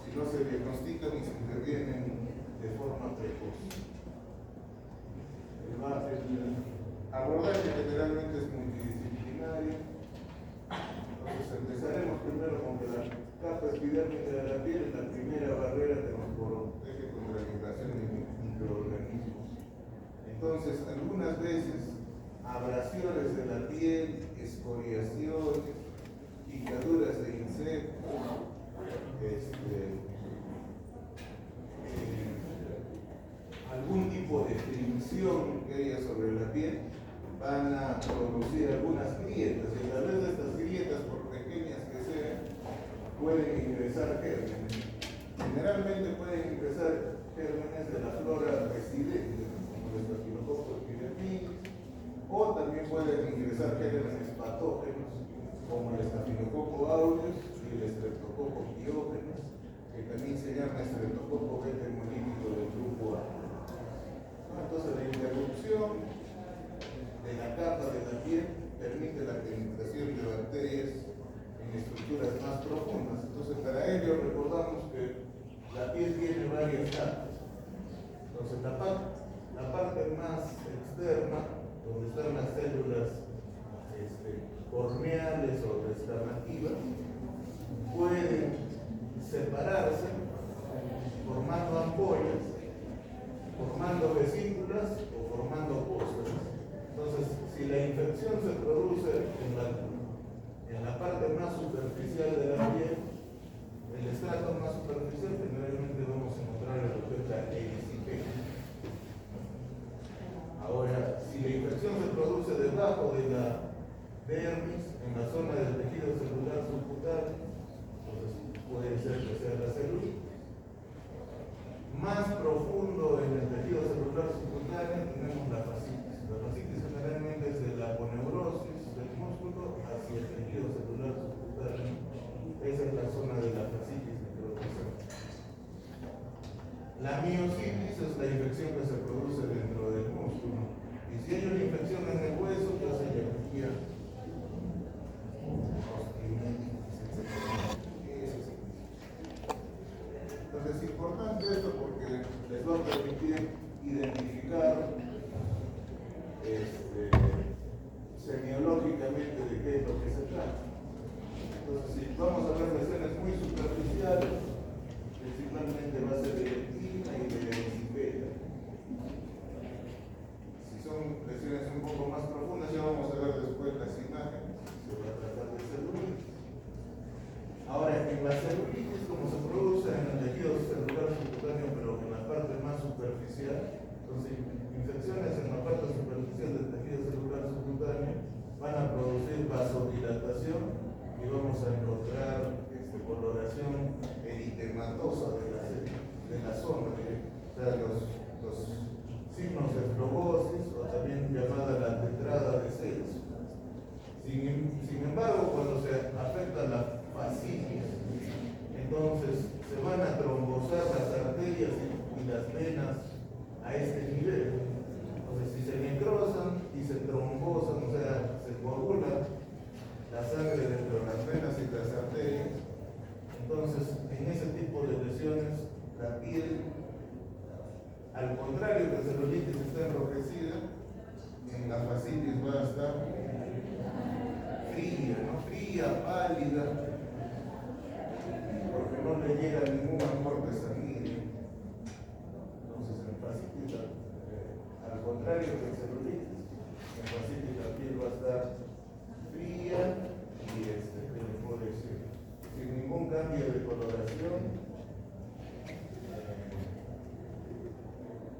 Si no se diagnostican y se intervienen de forma precoz. El abordaje generalmente es multidisciplinario. Entonces empezaremos primero con que la capa epidérmica de la piel es la primera barrera que nos protege contra la migración de microorganismos. Entonces, algunas veces, abrasiones de la piel, escoriaciones, picaduras de insectos, algún tipo de fricción que haya sobre la piel van a producir algunas grietas, y a través de estas grietas, por pequeñas que sean, pueden ingresar gérmenes. Generalmente pueden ingresar gérmenes de la flora residente, como el Staphylococcus epidermidis, o también pueden ingresar gérmenes patógenos, como el Staphylococcus aureus y el Streptococcus pyogenes, que también se llama Streptococcus beta hemolítico del grupo A. Entonces, la interrupción de la capa de la piel permite la penetración de bacterias en estructuras más profundas. Entonces, para ello recordamos que la piel tiene varias capas. Entonces, la parte más externa, donde están las células corneales o descamativas, pueden separarse formando ampollas, formando vesículas o formando costras. Entonces, si la infección se produce en la parte más superficial de la piel, el estrato más superficial, generalmente vamos a encontrar lo que es la erisipela. Ahora, si la infección se produce debajo de la dermis, en la zona del tejido celular subcutáneo, entonces puede ser que sea la celulitis. Más profundo en el tejido celular subcutáneo tenemos la fascitis. La fascitis generalmente es de la aponeurosis del músculo hacia el tejido celular subcutáneo. Esa es la zona de la fascitis necrotizante. La miositis es la infección que se produce dentro del músculo. Y si hay una infección en el hueso, ya se llamaría osteomielitis, etc. Entonces es importante esto porque les va a permitir identificar semiológicamente de qué es lo que se trata. Entonces, si vamos a ver lesiones muy superficiales, principalmente va a ser de erectina y de erisipela. dilatación y vamos a encontrar coloración eritematosa de la zona, o sea, los signos de flogosis o también llamada la tetrada de Celso. Sin embargo, cuando se afecta la fascitis, entonces se van a trombosar las arterias y las venas a este nivel. Entonces, si se necrosan y se trombosan, o sea, se coagula la sangre dentro de las venas y las arterias, entonces en ese tipo de lesiones la piel, al contrario que la celulitis está enrojecida, en la fascitis va a estar fría, ¿no? Fría, pálida, porque no le llega ningún aporte sanguíneo. Entonces en fascitis, al contrario que en celulitis, en fascitis la piel va a estar fría y ¿qué le puedo decir? Sin ningún cambio de coloración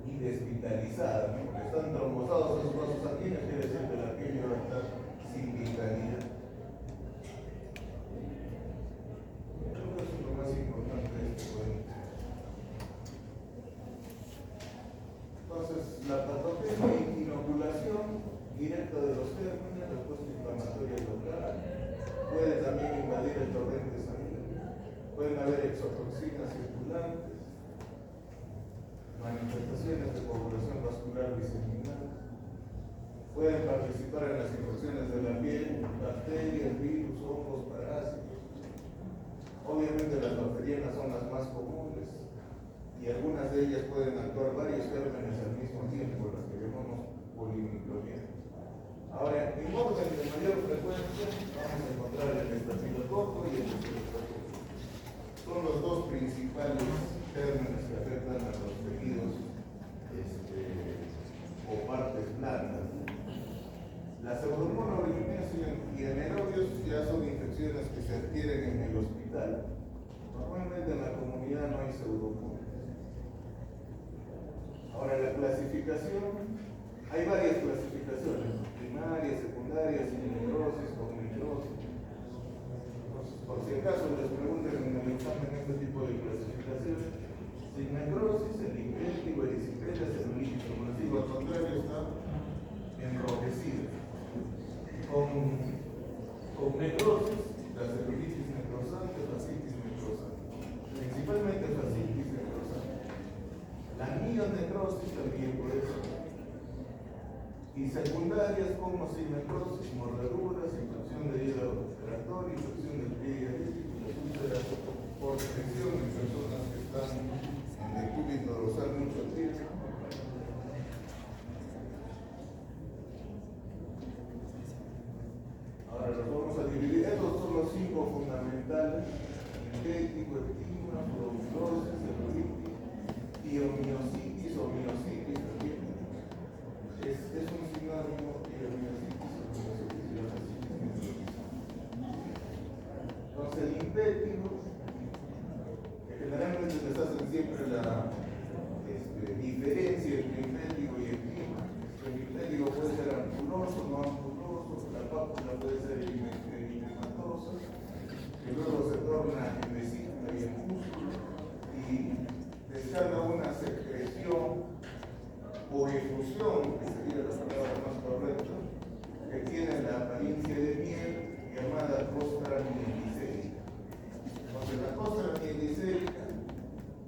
y desvitalizada, ¿no? Porque están trombosados esos vasos sanguíneos, quiere decir que la piel va a estar sin vitalidad. Creo que eso es lo más importante de este cuento. Entonces, la patogenia e inoculación directa de los gérmenes, respuesta inflamatoria local, puede también invadir el torrente sanguíneo, pueden haber exotoxinas circulantes, manifestaciones de coagulación vascular diseminada, pueden participar en las infecciones de la piel, bacterias, virus, hongos, parásitos. Obviamente las bacterianas son las más comunes y algunas de ellas pueden actuar varios gérmenes al mismo tiempo, las que llamamos polimicrobianas. Ahora, en orden de mayor frecuencia, vamos a encontrar el estafilococo y el estreptococo. Son los dos principales gérmenes que afectan a los tejidos o partes blandas. La pseudomonas y anaerobios ya son infecciones que se adquieren en el hospital. Normalmente en la comunidad no hay pseudomonas. Ahora, la clasificación, hay varias clasificaciones, primarias, secundarias, sin necrosis, con necrosis. Entonces, por si acaso les pregunten en el examen este tipo de clasificaciones, sin necrosis, el impétigo, erisipela, celulitis, como les digo, al contrario está enrojecida. Con necrosis, la celulitis necrosante, fascitis necrosante. Principalmente fascitis necrosante. La mionecrosis también puede ser. Y secundarias como sin necrosis, mordeduras, infección de hígado respiratorio, infección del pie diabético, las úlceras por infección en personas que están en decúbito dorsal mucho tiempo. Ahora los vamos a dividir. Estos son los 5 fundamentales: impético, estigma, fibrosis, celulitis, iomiositis o miositis también. Es un sinónimo de iomiositis o miositis y la fascitis. Entonces el impético, que generalmente les hacen siempre la diferencia entre impético y estigma. El impético puede ser ampuloso, no ampuloso, la pápula puede ser eritematosa, que luego se torna en vesícula y en músculo, y descarga una secreción o efusión, que sería la palabra más correcta, que tiene la apariencia de miel llamada costra mielicérica. Entonces la costra mielicérica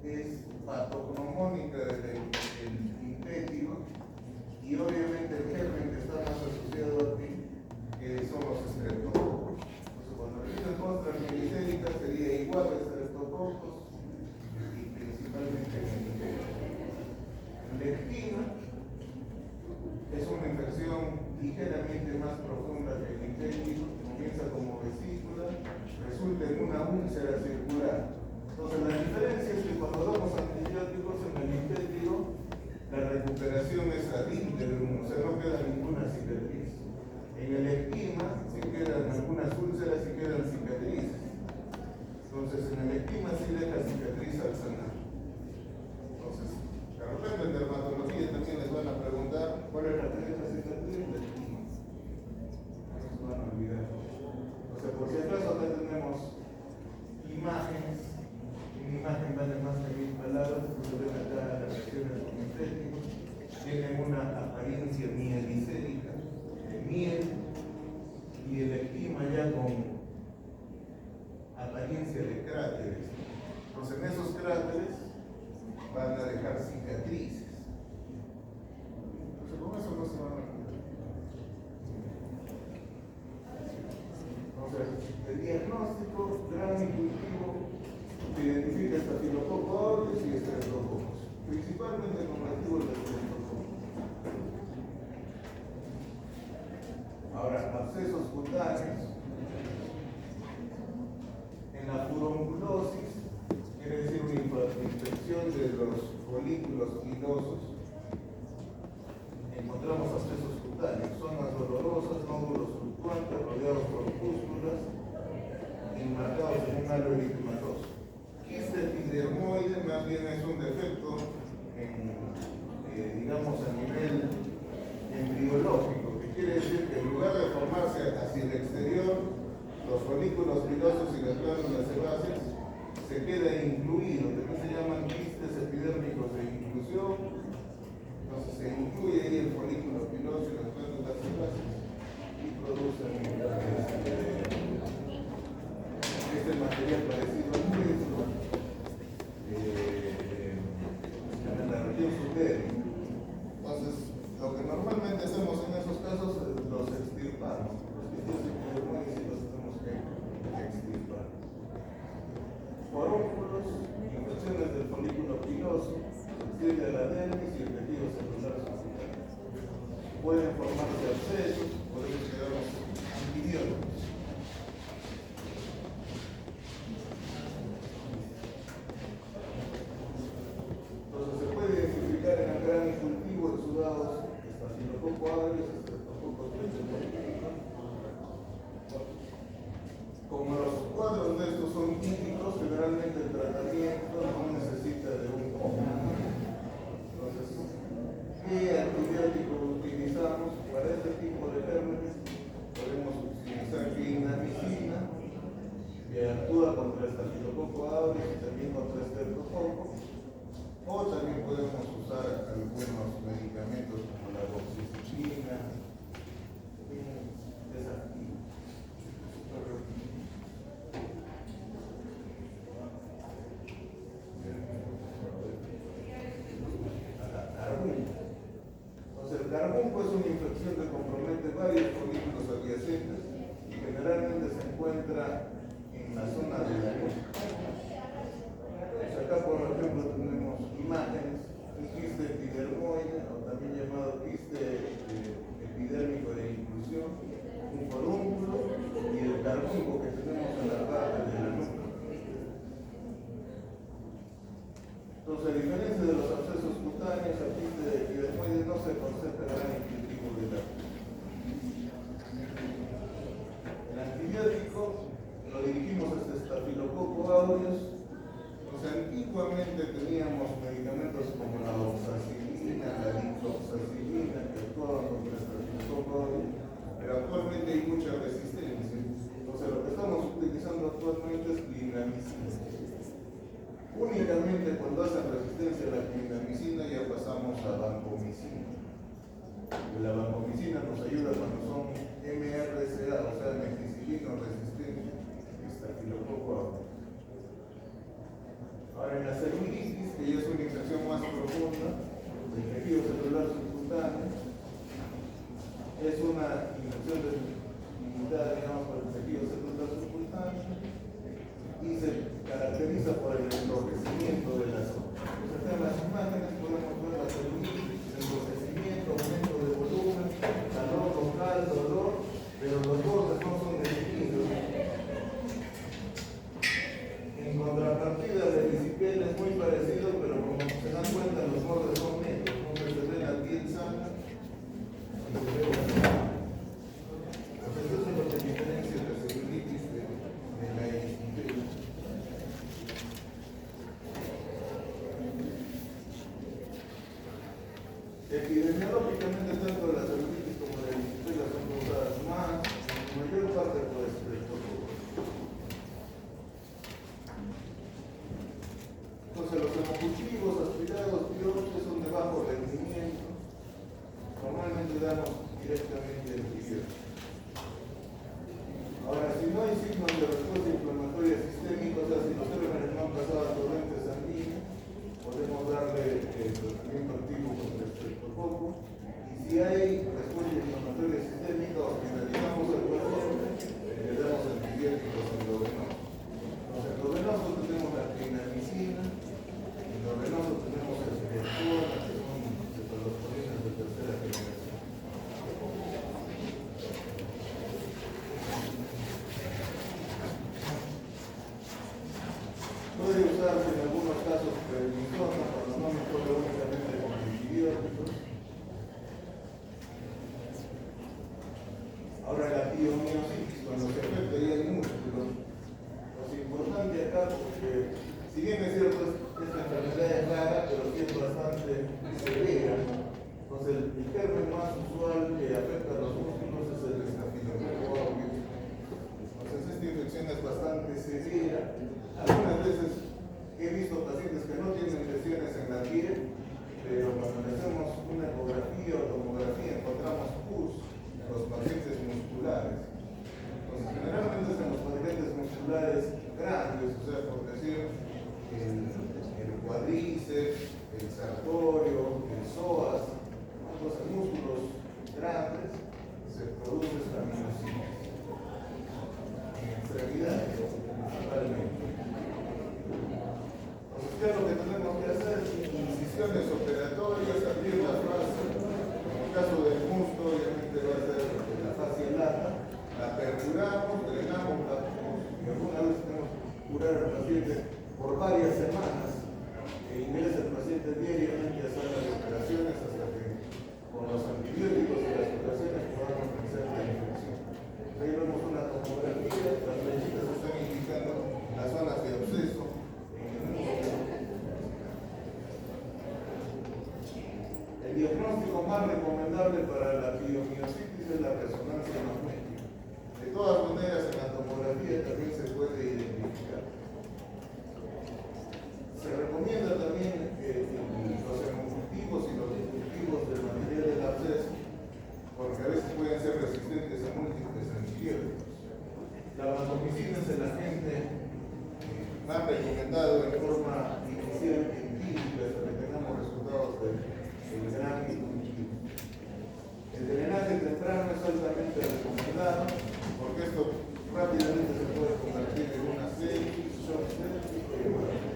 es patognomónica del impético y obviamente el germen que está más asociado aquí son los estreptococos. Entonces cuando le dicen costra mielicérica sería igual a estreptococos y principalmente en el impético. La esquina es una infección ligeramente más profunda que el impético, comienza como vesícula, resulta en una úlcera circular. Entonces la diferencia es que cuando damos antibióticos en el impético, la recuperación es ad íntegrum, o sea, no queda ninguna cicatriz. En el esquima sí quedan algunas úlceras y quedan cicatrices. Entonces en el esquima sí deja cicatriz al sanar. Entonces, de repente en dermatología también les van a preguntar cuál es la cicatriz del esquima. No se van a olvidar. apariencia mielicérica, de miel, y el esquima ya con apariencia de cráteres. Entonces en esos cráteres van a dejar cicatrices. Entonces con eso no se van a cuidar. Entonces el diagnóstico, grano y cultivo, se identifica Staphylococcus aureus y Streptococcus, principalmente con reactivos de Streptococcus. Ahora, abscesos cutáneos. En la furonculosis, quiere decir una infección de los folículos pilosos, encontramos abscesos cutáneos, zonas dolorosas, nódulos fluctuantes rodeados por pústulas, enmarcados en un halo eritematoso. Quiste epidermoide más bien es un defecto digamos a nivel embriológico, que quiere decir que en lugar de formarse hacia el exterior, los folículos pilosos y las glándulas sebáceas se queda incluido, que se llaman quistes epidérmicos de inclusión. Entonces se incluye ahí el folículo piloso y las glándulas sebáceas y producen este material parecido al músculo en la región subdérmica. Entonces, lo que normalmente hacemos en esos casos es los extirpamos. Los quistes epidermoides los tenemos que extirpar. Forúnculos, infecciones del folículo piloso, se extiende a la dermis y el tejido celular subcutáneo. Pueden formarse abscesos, por eso quedamos antibióticos. Entonces se puede identificar en el grano y cultivo exudados Staphylococcus aureus, Streptococcus pneumoniae. Como los cuadros de estos son típicos, generalmente el tratamiento no necesita de un comando. Entonces, ¿qué antibiótico utilizamos para este tipo de gérmenes? Podemos utilizar clindamicina, que actúa contra Staphylococcus aureus y también contra Streptococcus. O también podemos usar algunos medicamentos como la doxiciclina, es activo. Entonces el carbunco es una infección que compromete varios folículos adyacentes y generalmente se encuentra en la zona de la nuca. Acá por ejemplo tenemos imágenes, un quiste epidermoide, o también llamado quiste epidérmico de inclusión, un forúnculo y el carbunco que tenemos en la parte de la nuca. Entonces, a diferencia de los abscesos cutáneos, el quiste epidermoide no se concentra en gran inclusivo de la nuca. El antibiótico lo dirigimos a Staphylococcus aureus. Antiguamente teníamos medicamentos como la oxacilina, la ditroxacilina, que actuaban contra el Staphylococcus aureus, pero actualmente hay mucha resistencia. Entonces lo que estamos utilizando actualmente es clindamicina. Únicamente cuando hacen resistencia a la clindamicina ya pasamos a vancomicina. La vancomicina nos ayuda cuando son MRSA, o sea, methicilino resistente, Staphylococcus aureus. Ahora en la celulitis, que ya es una infección más profunda del tejido celular subcutáneo, es una infección limitada, digamos, por el tejido celular subcutáneo y se caracteriza por el enrojecimiento de la zona. Entonces, acá en las imágenes podemos ver la celulitis, enrojecimiento, aumento de volumen, calor local, dolor, pero los bordes no son definidos. En contrapartida, el erisipel es muy parecido, pero como se dan cuenta, los bordes son negros, entonces se ve la piel sana y se ve la sana. Entonces, eso es lo que diferencia la celulitis de la erisipela. Epidemiológicamente, tanto la celulitis como la erisipela son causadas más, en mayor parte por Streptococcus. Entonces los hemocultivos aspirados biológicos son de bajo rendimiento. Como le damos directamente el antibiótico. Ahora, si no hay signos de respuesta inflamatoria sistémica, o sea, si los gérmenes no han pasado al torrente sanguíneo, podemos darle el tratamiento activo contra el estreptococo. Y si hay respuesta inflamatoria sistémica, hospitalizamos al paciente, le damos antibióticos endovenosos. Los endovenosos tenemos la clindamicina, endovenosos tenemos el ceftriaxona, que son cefalosporinas de tercera generación. Puede usarse en algunos casos prednisona cuando no mejora únicamente con antibióticos. Ahora la piomiositis, cuando se afecta ya el músculo, es importante acá porque, si bien es cierto, esta enfermedad es rara, pero sí es bastante severa. Entonces, el germen más usual que afecta a los músculos es el estafilococo aureus. Entonces, esta infección es bastante severa. Algunas veces he visto pacientes que no tienen lesiones en la piel, pero cuando le hacemos una ecografía o tomografía encontramos pus en los pacientes musculares. Entonces, generalmente son los pacientes musculares grandes, o sea, por decir, el cuádriceps, el sartorio, el psoas, los músculos grandes, se produce estaminosis en extremidades principalmente. Entonces, ¿qué es lo que tenemos que hacer? Incisiones operatorias, abrir la fascia. En el caso del muslo, obviamente va a ser la fascia lata. La perforamos, drenamos la pus, y alguna vez tenemos que curar al paciente por varias semanas. Ingresa el paciente diariamente a sala de operaciones hasta que con los antibióticos y las operaciones podamos vencer la infección. Ahí vemos una tomografía, las flechitas están indicando las zonas de absceso en el músculo. El diagnóstico más recomendable para la piomiositis es la resonancia magnética. De todas maneras, en la tomografía también se puede identificar. Se recomienda también los hemocultivos y los cultivos del material del absceso, porque a veces pueden ser resistentes a múltiples antibióticos. La vancomicina es el agente más recomendado en forma inicial empírica hasta que tengamos resultados del gran cultivo. El drenaje temprano es altamente recomendado, porque esto rápidamente se puede convertir en una sepsis, shock séptico y hemorragia.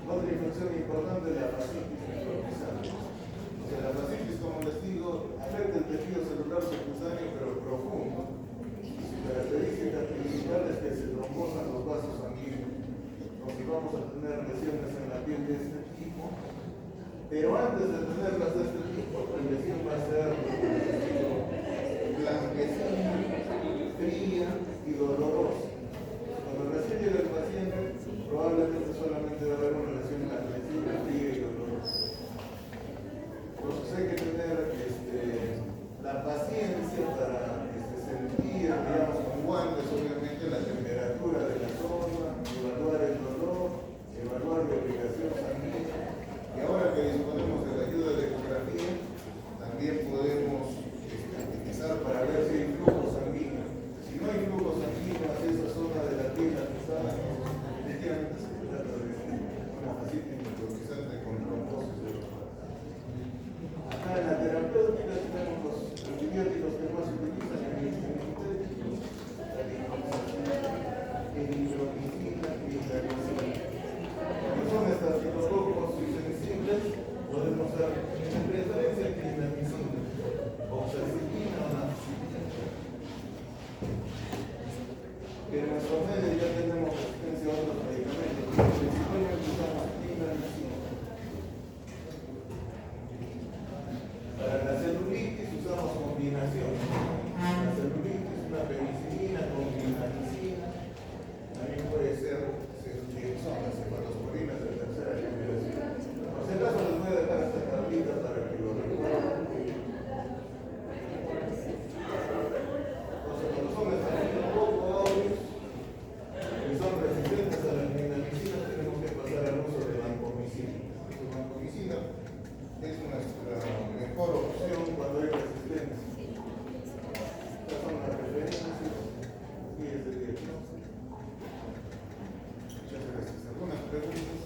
Otra infección importante es la fascitis necrotizante. O sea, la fascitis, como les digo, afecta el tejido celular subcutáneo, pero profundo. Su característica principal es que se trombosan los vasos sanguíneos. Entonces vamos a tener lesiones en la piel de este tipo. Pero antes de tenerlas de este tipo, la lesión va a ser blanquecina, fría y dolorosa. Cuando recién llega el paciente, probablemente solamente va a haber una lesión blanquecina, fría y dolorosa. Entonces hay que tener la paciencia para sentir, digamos, con guantes, obviamente, la temperatura de la zona, evaluar el dolor, evaluar la irrigación sanguínea. Y ahora que disponemos de la ayuda de ecografía, preguntas.